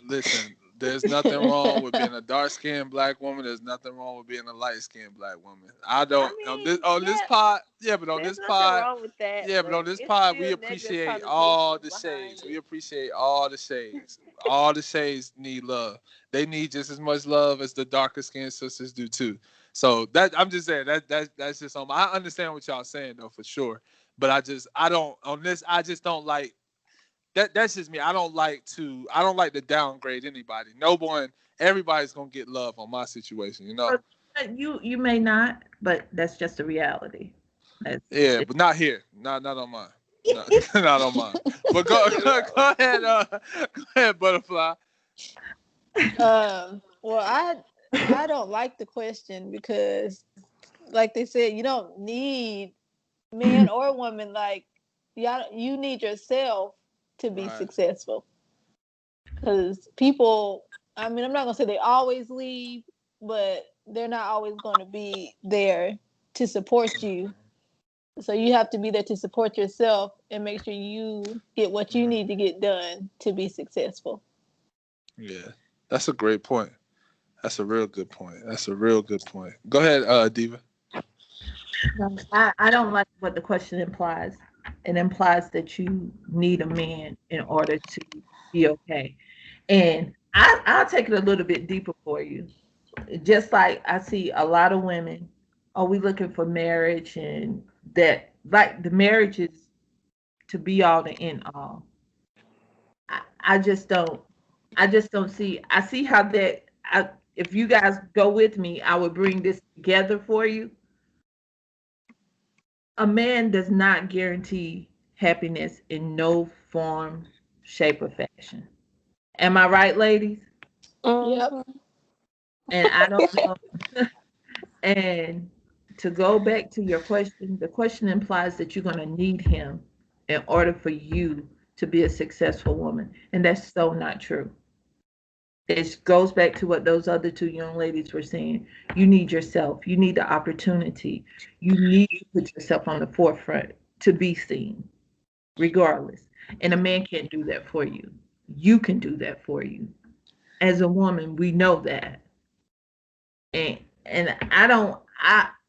Listen. There's nothing wrong with being a dark skinned black woman. There's nothing wrong with being a light skinned black woman. I I don't mean, on this yeah, pod. Yeah, but on there's this nothing pod, wrong with that, yeah, but on but this it's pod, we still negative appreciate all connotations the behind shades. We it. appreciate all the shades. All the shades need love. They need just as much love as the darker skinned sisters do too. So that I'm just saying that's just on. I understand what y'all saying though for sure, but I don't on this. I just don't like that. That's just me. I don't like to downgrade anybody. No one. Everybody's gonna get love on my situation. You know. But you may not, but that's just a reality. That's Yeah, it. but not here. Not on mine. Not, not on mine. But go ahead. Go ahead, butterfly. Well, I don't like the question because, like they said, you don't need man or woman. Like, y'all, you need yourself to be Right. successful. Because people, I mean, I'm not gonna say they always leave, but they're not always going to be there to support you. So you have to be there to support yourself and make sure you get what you need Mm, to get done to be successful. yeah, that's a great point. That's a real good point. That's a real good point. Go ahead, Diva. No, I don't like what the question implies. It implies that you need a man in order to be okay. And I'll take it a little bit deeper for you. Just like I see a lot of women, are we looking for marriage and that like the marriage is to be all the end all. I just don't see I see how that if you guys go with me, I would bring this together for you. A man does not guarantee happiness in no form, shape, or fashion. Am I right, ladies? Yep. Mm-hmm. And I don't know. And to go back to your question, the question implies that you're going to need him in order for you to be a successful woman. And that's so not true. It goes back to what those other two young ladies were saying. You need yourself, you need the opportunity, you need to put yourself on the forefront to be seen, regardless. And a man can't do that for you. You can do that for you. As a woman, we know that. And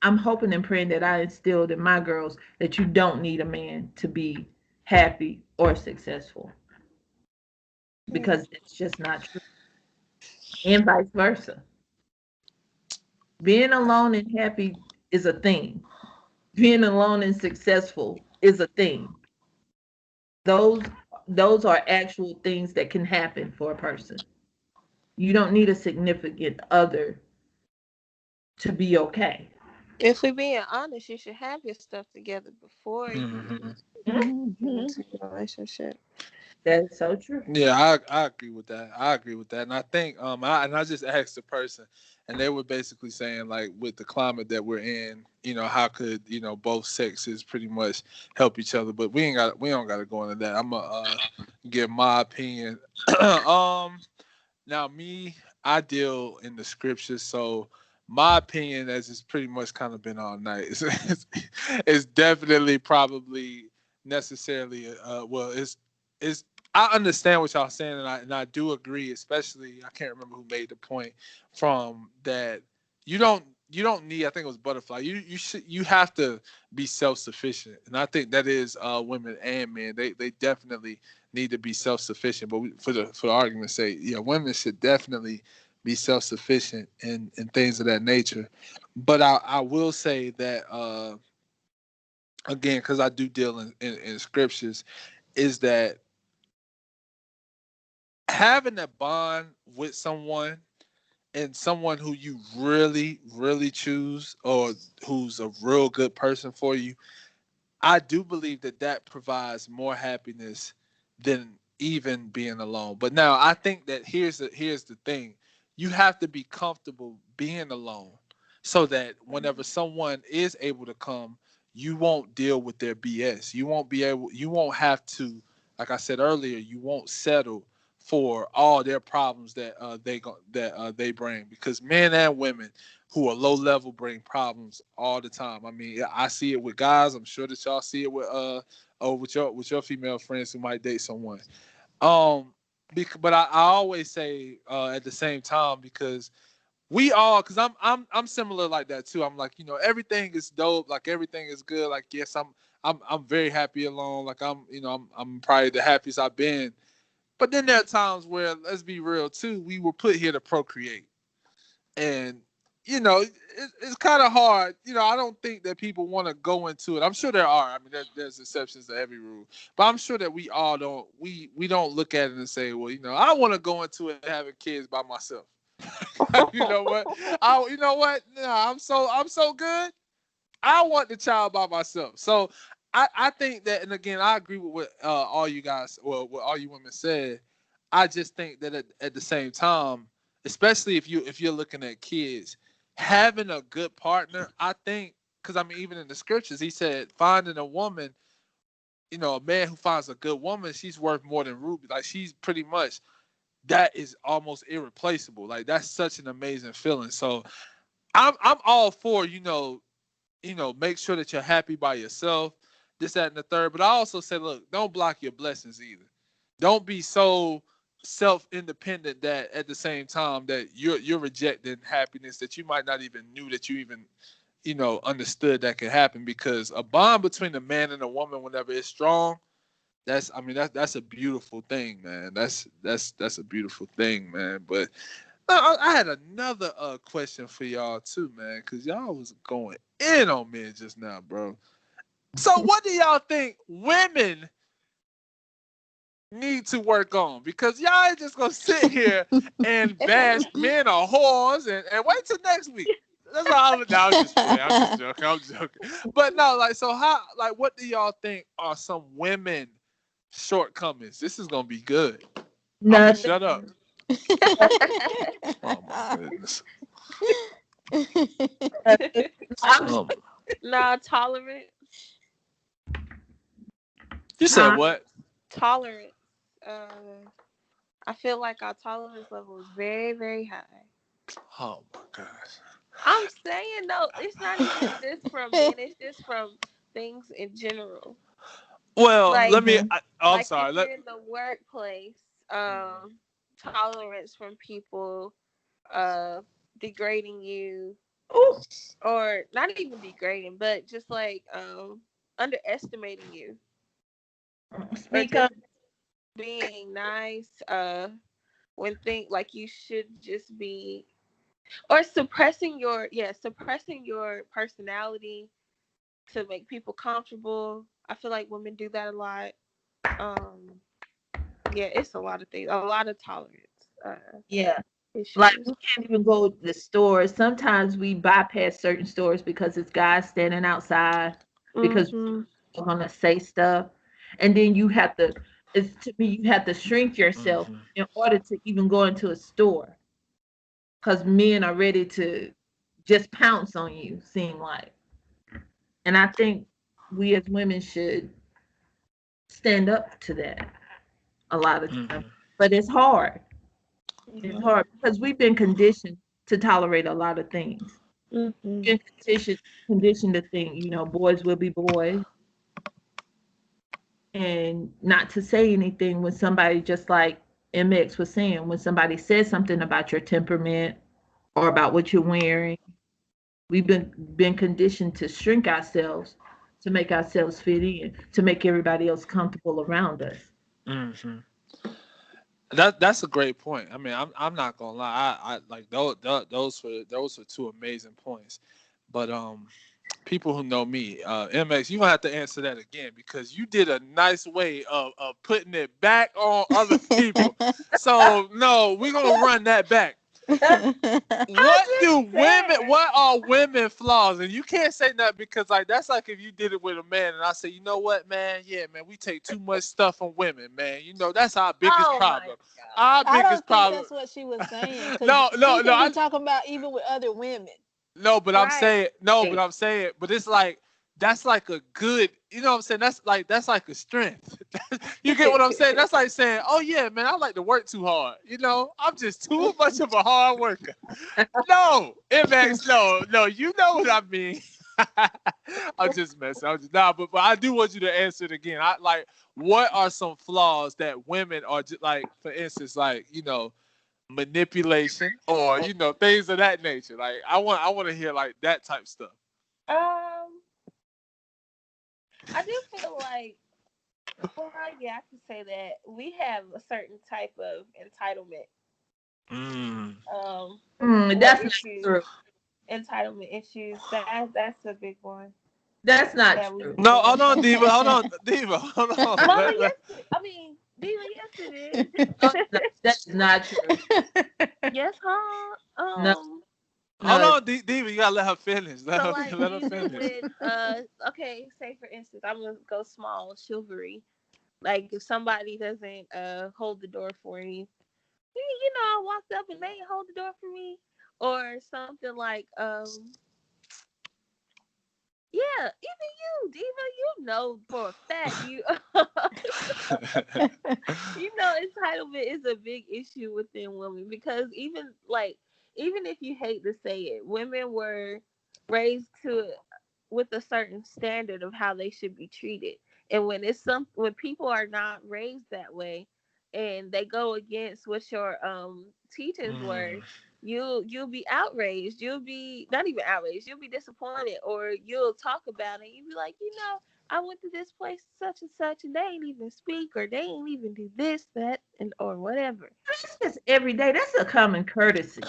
I'm hoping and praying that I instilled in my girls that you don't need a man to be happy or successful, because it's just not true. And vice versa. Being alone and happy is a thing. Being alone and successful is a thing. Those those are actual things that can happen for a person. You don't need a significant other to be okay. If we're being honest, you should have your stuff together before Hmm. you get Mm-hmm. into a relationship. That's so true. Yeah, I agree with that. I agree with that, and I think I just asked the person, and they were basically saying like with the climate that we're in, how could both sexes pretty much help each other? But we don't got to go into that. I'm gonna give my opinion. um, Now, me, I deal in the scriptures, so my opinion, as it's pretty much kind of been all night, is definitely probably necessarily. Well, it's. I understand what y'all saying, and I do agree. Especially, I can't remember who made the point from that. You don't need. I think it was Butterfly. You have to be self sufficient, and I think that is women and men. They definitely need to be self sufficient. But for the argument's sake, yeah, women should definitely be self sufficient and things of that nature. But I will say that again, because I do deal in scriptures, is that having a bond with someone and someone who you really really choose, or who's a real good person for you, I do believe that that provides more happiness than even being alone. But now I think that here's the thing. You have to be comfortable being alone so that whenever someone is able to come, you won't deal with their BS. You won't have to, like I said earlier, you won't settle for all their problems that they bring, because men and women who are low level bring problems all the time. I mean, I see it with guys. I'm sure that y'all see it with with your female friends who might date someone. Um, but I always say at the same time, because we all, because I'm similar like that too. I'm like, everything is dope, like everything is good. Like, yes, I'm very happy alone. Like, I'm probably the happiest I've been. But then there are times where, let's be real too, we were put here to procreate, and it's kind of hard. I don't think that people want to go into it. I'm sure there are. I mean, there's exceptions to every rule, but I'm sure that we all don't. We don't look at it and say, well, I want to go into it having kids by myself. You know what? You know what? Nah, I'm so good. I want the child by myself. So I think that, and again, I agree with what all you guys, well, what all you women said. I just think that at the same time, especially if you're looking at kids, having a good partner, I think, because I mean, even in the scriptures, he said finding a woman, a man who finds a good woman, she's worth more than ruby. Like, she's pretty much, that is almost irreplaceable. Like, that's such an amazing feeling. So I'm all for, make sure that you're happy by yourself, this, that, and the third. But I also say, look, don't block your blessings either. Don't be so self-independent that at the same time that you're rejecting happiness that you might not even knew that you even understood that could happen. Because a bond between a man and a woman, whenever it's strong, that's a beautiful thing, man. That's a beautiful thing, man. But I had another question for y'all too, man, because y'all was going in on me just now, bro. So what do y'all think women need to work on? Because y'all ain't just gonna sit here and bash men are whores and wait till next week. That's all. No, I'm just playing. I'm just joking. I'm joking. But no, like, so how, like, what do y'all think are some women shortcomings? This is gonna be good. I'm gonna Nothing. shut up. Oh my goodness. I'm Um, Nah, tolerance. you said huh? what? Tolerance. I feel like our tolerance level is very, very high. Oh my gosh. I'm saying no, it's not even just from men. It's just from things in general. Well, Like, let me. Mhm. I'm like if sorry. you're in the workplace, Mhm. tolerance from people, uh, degrading you, Ooh, or not even degrading, but just like underestimating you, or speak just up. being nice, when think like you should just be, or suppressing your personality to make people comfortable. I feel like women do that a lot. Um, yeah, it's a lot of things, a lot of tolerance Yeah. Like issues. we can't even go to the stores. Sometimes we bypass certain stores because it's guys standing outside because Mm-hmm. we're gonna say stuff. And then you have to, it's to me, you have to shrink yourself Mhm. in order to even go into a store. Because men are ready to just pounce on you, seem like. And I think we as women should stand up to that a lot of times. Mhm. But it's hard. It's Yeah. hard because we've been conditioned to tolerate a lot of things. Mm-hmm. Been conditioned to think, boys will be boys, and not to say anything when somebody, just like MX was saying, when somebody says something about your temperament or about what you're wearing, we've been conditioned to shrink ourselves, to make ourselves fit in, to make everybody else comfortable around us. Mhm. That's a great point. I mean, I'm not gonna lie. I like those were two amazing points. But people who know me, MX, you gonna have to answer that again because you did a nice way of putting it back on other people. So no, we're gonna run that back. I What do just women? said. What are women flaws? And you can't say that because like that's like if you did it with a man and I say, you know what, man? Yeah, man, we take too much stuff from women, man. You know that's our biggest Oh my problem. Our god. I biggest don't think problem. that's what she was saying because No, no, she no. could be talking about even with other women. No, but I'm Right. saying no, but I'm saying, but it's like that's like a good, you know what I'm saying? That's like a strength. You get what I'm saying? That's like saying, oh yeah, man, I like to work too hard. You know, I'm just too much of a hard worker. No, MX, no, no, you know what I mean. I'm just messing. Nah, but I do want you to answer it again. I like, what are some flaws that women are just like, for instance, like manipulation or things of that nature. Like I want to hear like that type stuff. Um, I do feel like, well, yeah, I can say that we have a certain type of entitlement, Mm. um, or That's not issues, true. entitlement issues. That's a big one That's not that we true. need to No, hold work on, on. Diva. Hold on, Diva. Hold on. Mama, Let. yes, I mean, Diva, yes, it No, is. no, that is not true. Yes, huh? No, Hold no. on, Diva. You gotta let her finish. Let So her. like Let her even finish. with okay, say for instance, I'm gonna go small chivalry. Like if somebody doesn't hold the door for me, I walked up and they didn't hold the door for me, or something like yeah, even you, Diva, for a fact entitlement is a big issue within women because even if you hate to say it, women were raised to with a certain standard of how they should be treated. And when people are not raised that way and they go against what your teachings were, Mm. you'll be outraged. You'll be not even outraged, you'll be disappointed, or you'll talk about it. You'll be like, I went to this place such and such and they ain't even speak or they ain't even do this, that, and or whatever. That's just every day. That's a common courtesy.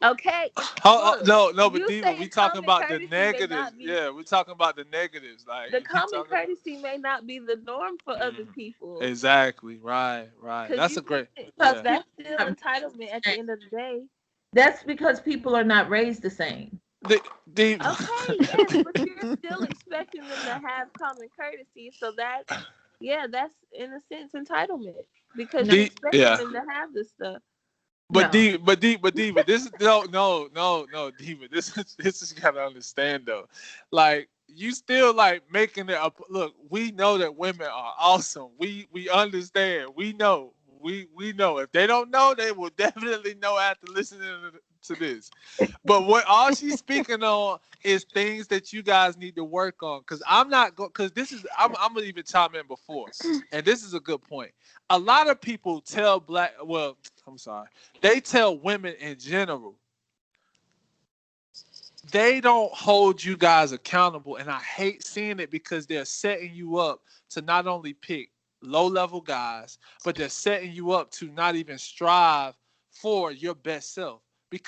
Okay, look, No, no, but you Diva, we saying talking common about the courtesy may negatives. not be Yeah, we talking about the negatives. Like the if you common talking about. courtesy may not be the norm for other Mm. people. Exactly. Right. Right. Cause That's you a great. Because Yeah. people that's still are not raised entitlement at the the same. end of the day. That's because people are not raised the same. Okay, yes, the but you're still expecting them to have common courtesy. So that's, yeah, that's in a sense entitlement because No, you're the expecting yeah. them to have this stuff. no. Diva, this is no, Diva. This is you gotta understand though. Like you still like making it up. Look, we know that women are awesome. We understand. We know. We know. If they don't know, they will definitely know after listening to this. But what all she's speaking on is things that you guys need to work on. Cause I'm not going. Cause this is I'm gonna even chime in before, and this is a good point. A lot of people tell black. Well, I'm sorry. They tell women in general they don't hold you guys accountable, and I hate seeing it because they're setting you up to not only pick low level guys, but they're setting you up to not even strive for your best self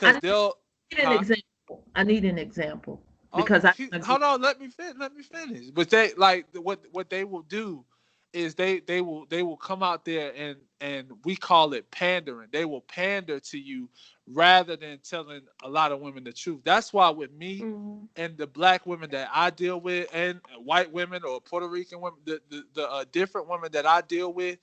I because they'll need an huh. example. I need an example Oh, because I agree. hold on. Let me finish. But they like what they will do is they will come out there and we call it pandering. They will pander to you rather than telling a lot of women the truth. That's why with me Mm-hmm. and the black women that I deal with and white women or Puerto Rican women, the different women that I deal with,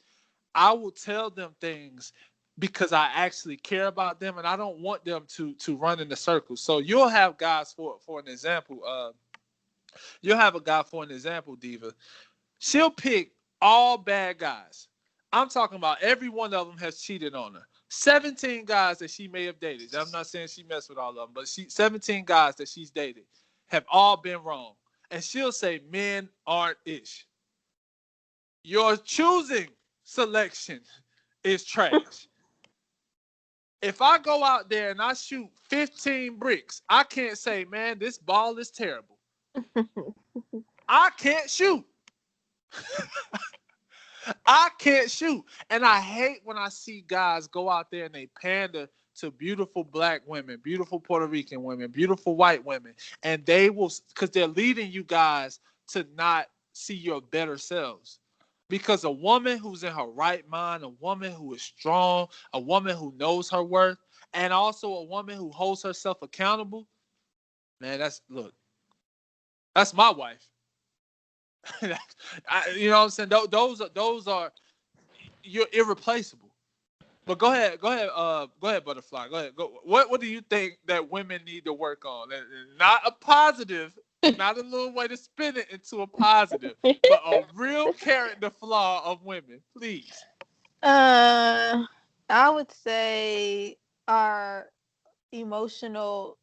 I will tell them things because I actually care about them and I don't want them to run in the circle. So you'll have guys for an example. You'll have a guy for an example, Diva. She'll pick all bad guys. I'm talking about every one of them has cheated on her. 17 guys that she may have dated. I'm not saying she messed with all of them, but 17 guys that she's dated have all been wrong. And she'll say men aren't ish. Your choosing selection is trash. If I go out there and I shoot 15 bricks, I can't say, man, this ball is terrible. I can't shoot. I can't shoot. And I hate when I see guys go out there and they pander to beautiful black women, beautiful Puerto Rican women, beautiful white women. And they will, because they're leading you guys to not see your better selves. Because a woman who's in her right mind, a woman who is strong, a woman who knows her worth, and also a woman who holds herself accountable, man, that's my wife. You know what I'm saying? Those are you're irreplaceable. But go ahead, Butterfly. Go ahead. Go. What do you think that women need to work on? Not a positive, not a little way to spin it into a positive, but a real character flaw of women, please. Uh, I would say our emotional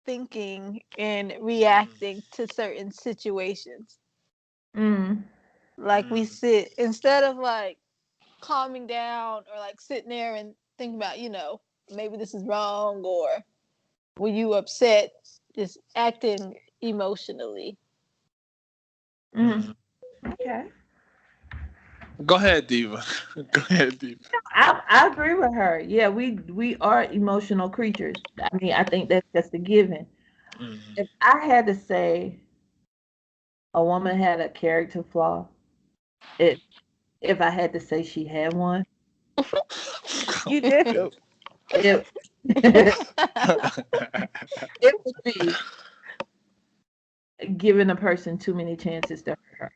thinking and Mm, reacting to certain situations. Mm, Like we mm, sit instead of like calming down or like sitting there and thinking about, maybe this is wrong or were you upset, just acting emotionally. mm. mm. Okay. Go ahead, Diva. Go ahead, Diva. I agree with her. Yeah, we are emotional creatures. I mean, I think that's just a given. Mm. If I had to say a woman had a character flaw, it if I had to say she had one, You do. it it would be giving a person too many chances to hurt her.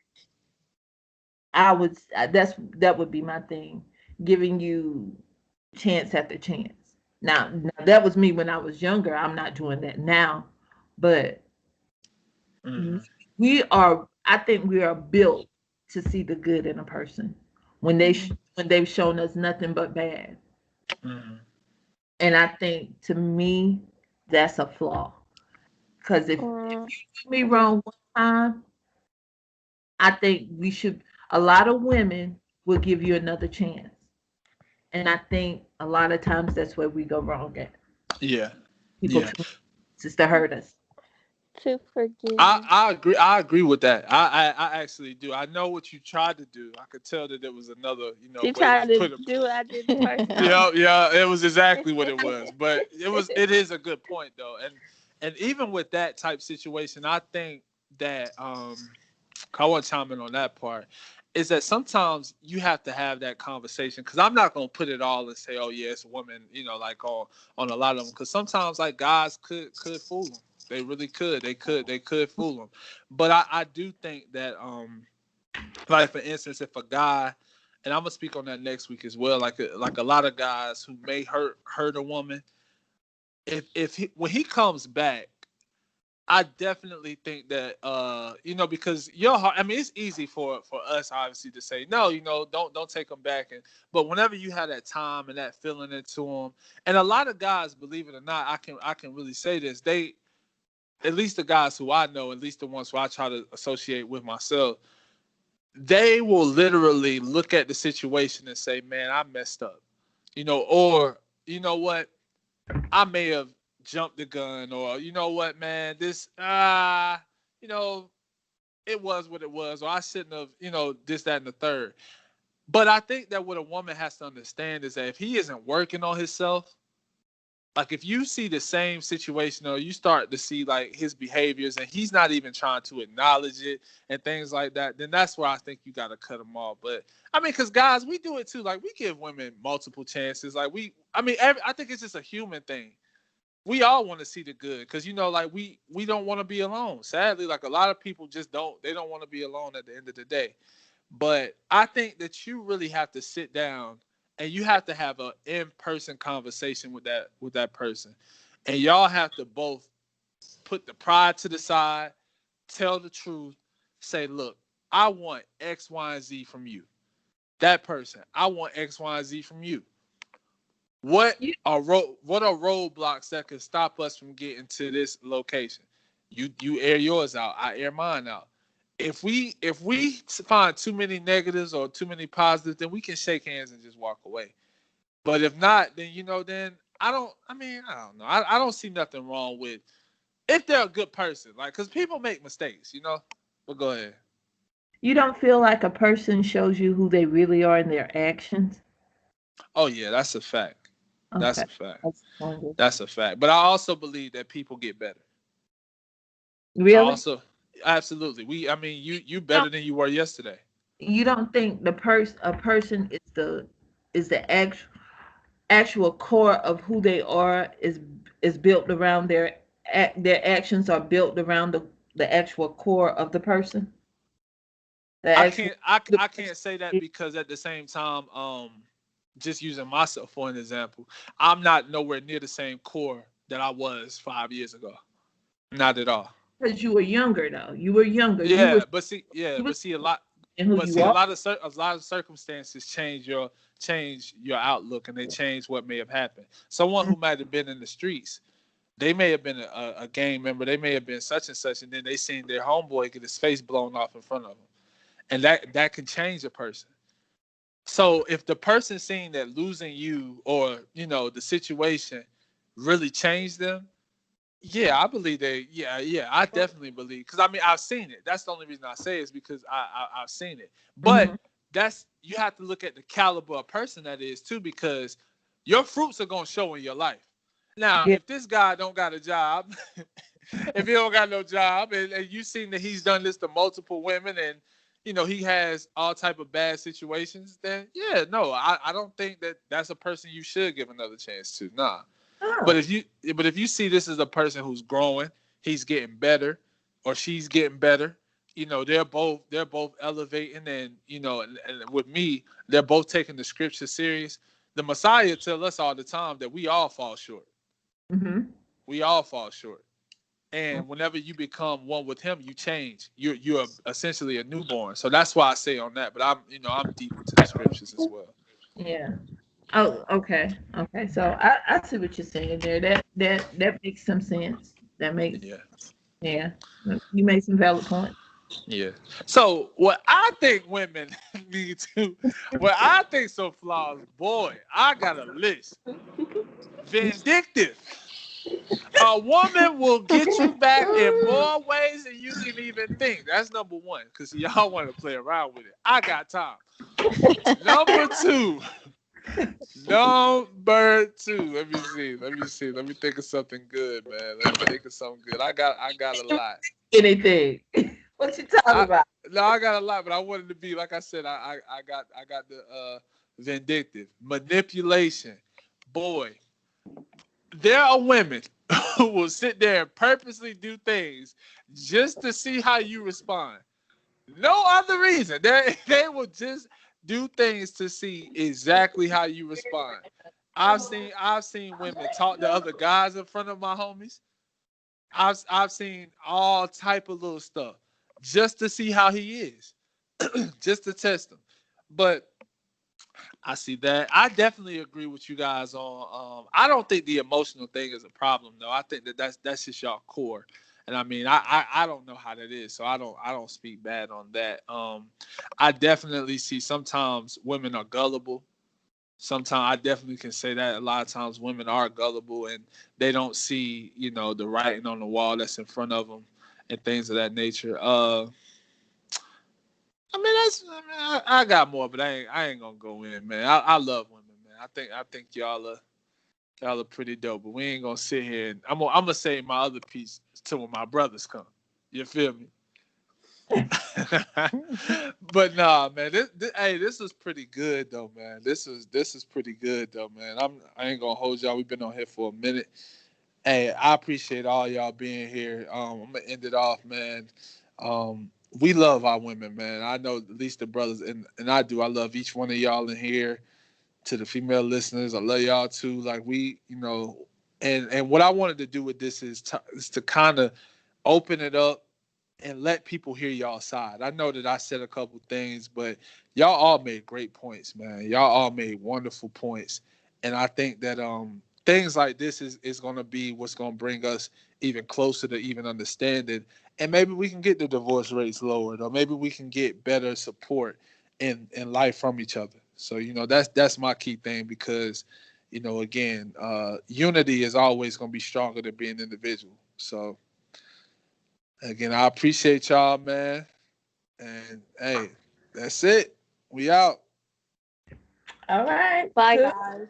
That would be my thing, giving you chance after chance. Now that was me when I was younger. I'm not doing that now, but Mm, I think we are built to see the good in a person when when they've shown us nothing but bad. mm, And I think to me that's a flaw. Because if Mm, you do me wrong one time, I think we should a lot of women will give you another chance. And I think a lot of times that's where we go wrong at. yeah, People yeah. too just to hurt us. to I, forgive. I agree. I agree with that. I actually do. I know what you tried to do. I could tell that there was another, She way to tried to put it. do what I did the first time. Yeah, yeah, it was exactly what it was. But it is a good point though. And even with that type situation, I think that I want to chime in on that part. is that sometimes you have to have that conversation, because I'm not gonna put it all and say, oh yeah, it's women, like on a lot of them, because sometimes like guys could fool them. They really could. They could fool them. But I do think that like for instance, if a guy, and I'm gonna speak on that next week as well, like a lot of guys who may hurt a woman, if when he comes back, I definitely think that because your heart. I mean, it's easy for us obviously to say no. Don't take them back. But whenever you have that time and that feeling into them, and a lot of guys, believe it or not, I can really say this. They, at least the guys who I know, at least the ones who I try to associate with myself, they will literally look at the situation and say, "Man, I messed up," or you know what, I may have jumped the gun, or you know what, man, this you know, it was what it was, or I shouldn't have, this, that, and the third. But I think that what a woman has to understand is that if he isn't working on himself, like if you see the same situation or you start to see like his behaviors and he's not even trying to acknowledge it and things like that, then that's where I think you got to cut him off. But I mean, because guys, we do it too. Like we give women multiple chances. Like I think it's just a human thing. We all want to see the good, because like we don't want to be alone. Sadly, like a lot of people just don't want to be alone at the end of the day. But I think that you really have to sit down and you have to have an in-person conversation with that person, and y'all have to both put the pride to the side, tell the truth, say, look, I want X, Y, and Z from you. That person, I want X, Y, and Z from you. What You, are roadblocks that can stop us from getting to this location? You air yours out, I air mine out. If we find too many negatives or too many positives, then we can shake hands and just walk away. But if not, then I don't. I mean, I don't know. I don't see nothing wrong with if they're a good person, like because people make mistakes. But go ahead. you don't feel like a person shows you who they really are in their actions? Oh yeah, that's a fact. That's Okay. a fact. That's wonderful. That's a fact. But I also believe that people get better. I Really? also absolutely. I mean, you You better than you were yesterday. you don't think a person is the actual core of who they are is built around their actions are built around the actual core of the person? The I actual can't I, the I person. can't say that because at the same time, just using myself for an example, I'm not nowhere near the same core that I was 5 years ago. Not at all. Because you were younger though. You were younger. Yeah, You were but see a lot, in who but you see are. a lot of circumstances change your outlook, and they change what may have happened. Someone who might have been in the streets, they may have been a gang member, they may have been such and such, and then they seen their homeboy get his face blown off in front of them, and that can change a person. So if the person seeing that losing you or the situation really changed them, yeah, I believe they. Yeah, I definitely believe, because I mean I've seen it. That's the only reason I say it, is because I've seen it. But Hmm. you have to look at the caliber of person that is too, because your fruits are gonna show in your life. Now, Yeah. if this guy don't got a job, if he don't got no job, and you seen that he's done this to multiple women, and he has all type of bad situations, then yeah, no, I don't think that that's a person you should give another chance to. Nah. Oh. But if you see this as a person who's growing, he's getting better, or she's getting better, they're both elevating, and and with me, they're both taking the scripture serious. The Messiah tell us all the time that we all fall short. Hmm. We all fall short. And whenever you become one with him, you change. You're essentially a newborn. So that's why I say on that. But I'm deep into the scriptures as well. Yeah. Oh, okay. Okay. So I see what you're saying there. That makes some sense. That makes Yeah. Yeah. You made some valid points. Yeah. So what I think women need to, what I think some flaws, boy, I got a list. Vindictive. A woman will get you back in more ways than you can even think. That's number one, because y'all want to play around with it. I got time. Number two. Number two. Let me see. Let me see. Let me think of something good, man. Let me think of something good. I got a lot. Anything. What you talking I about? no, I got a lot, but I wanted to be like I said. I got the vindictive manipulation. Boy, there are women who will sit there and purposely do things just to see how you respond. No other reason. They will just do things to see exactly how you respond. I've seen women talk to other guys in front of my homies. I've seen all type of little stuff just to see how he is, just to test him. But I see that. I definitely agree with you guys on. I don't think the emotional thing is a problem though. I think that that's just y'all core. And I mean, I don't know how that is, so I don't speak bad on that. I definitely see sometimes women are gullible. Sometimes I definitely can say that a lot of times women are gullible and they don't see the writing on the wall that's in front of them and things of that nature. I mean, I got more, but I ain't gonna go in, man. I love women, man. I think y'all are pretty dope, but we ain't gonna sit here and I'm gonna say my other piece to when my brothers come. You feel me? But nah, man. Hey, this is pretty good though, man. This is pretty good though, man. I ain't gonna hold y'all. We've been on here for a minute. Hey, I appreciate all y'all being here. I'm gonna end it off, man. We love our women, man. I know at least the brothers and I do. I love each one of y'all in here. To the female listeners, I love y'all too. Like and what I wanted to do with this is to kind of open it up and let people hear y'all side. I know that I said a couple things, but y'all all made great points, man. Y'all all made wonderful points. And I think that things like this is gonna be what's gonna bring us even closer to even understanding. And maybe we can get the divorce rates lowered, or maybe we can get better support in life from each other. So, that's my key thing because, again, unity is always gonna be stronger than being individual. So again, I appreciate y'all, man. And hey, that's it. We out. All right. Bye, Good. guys.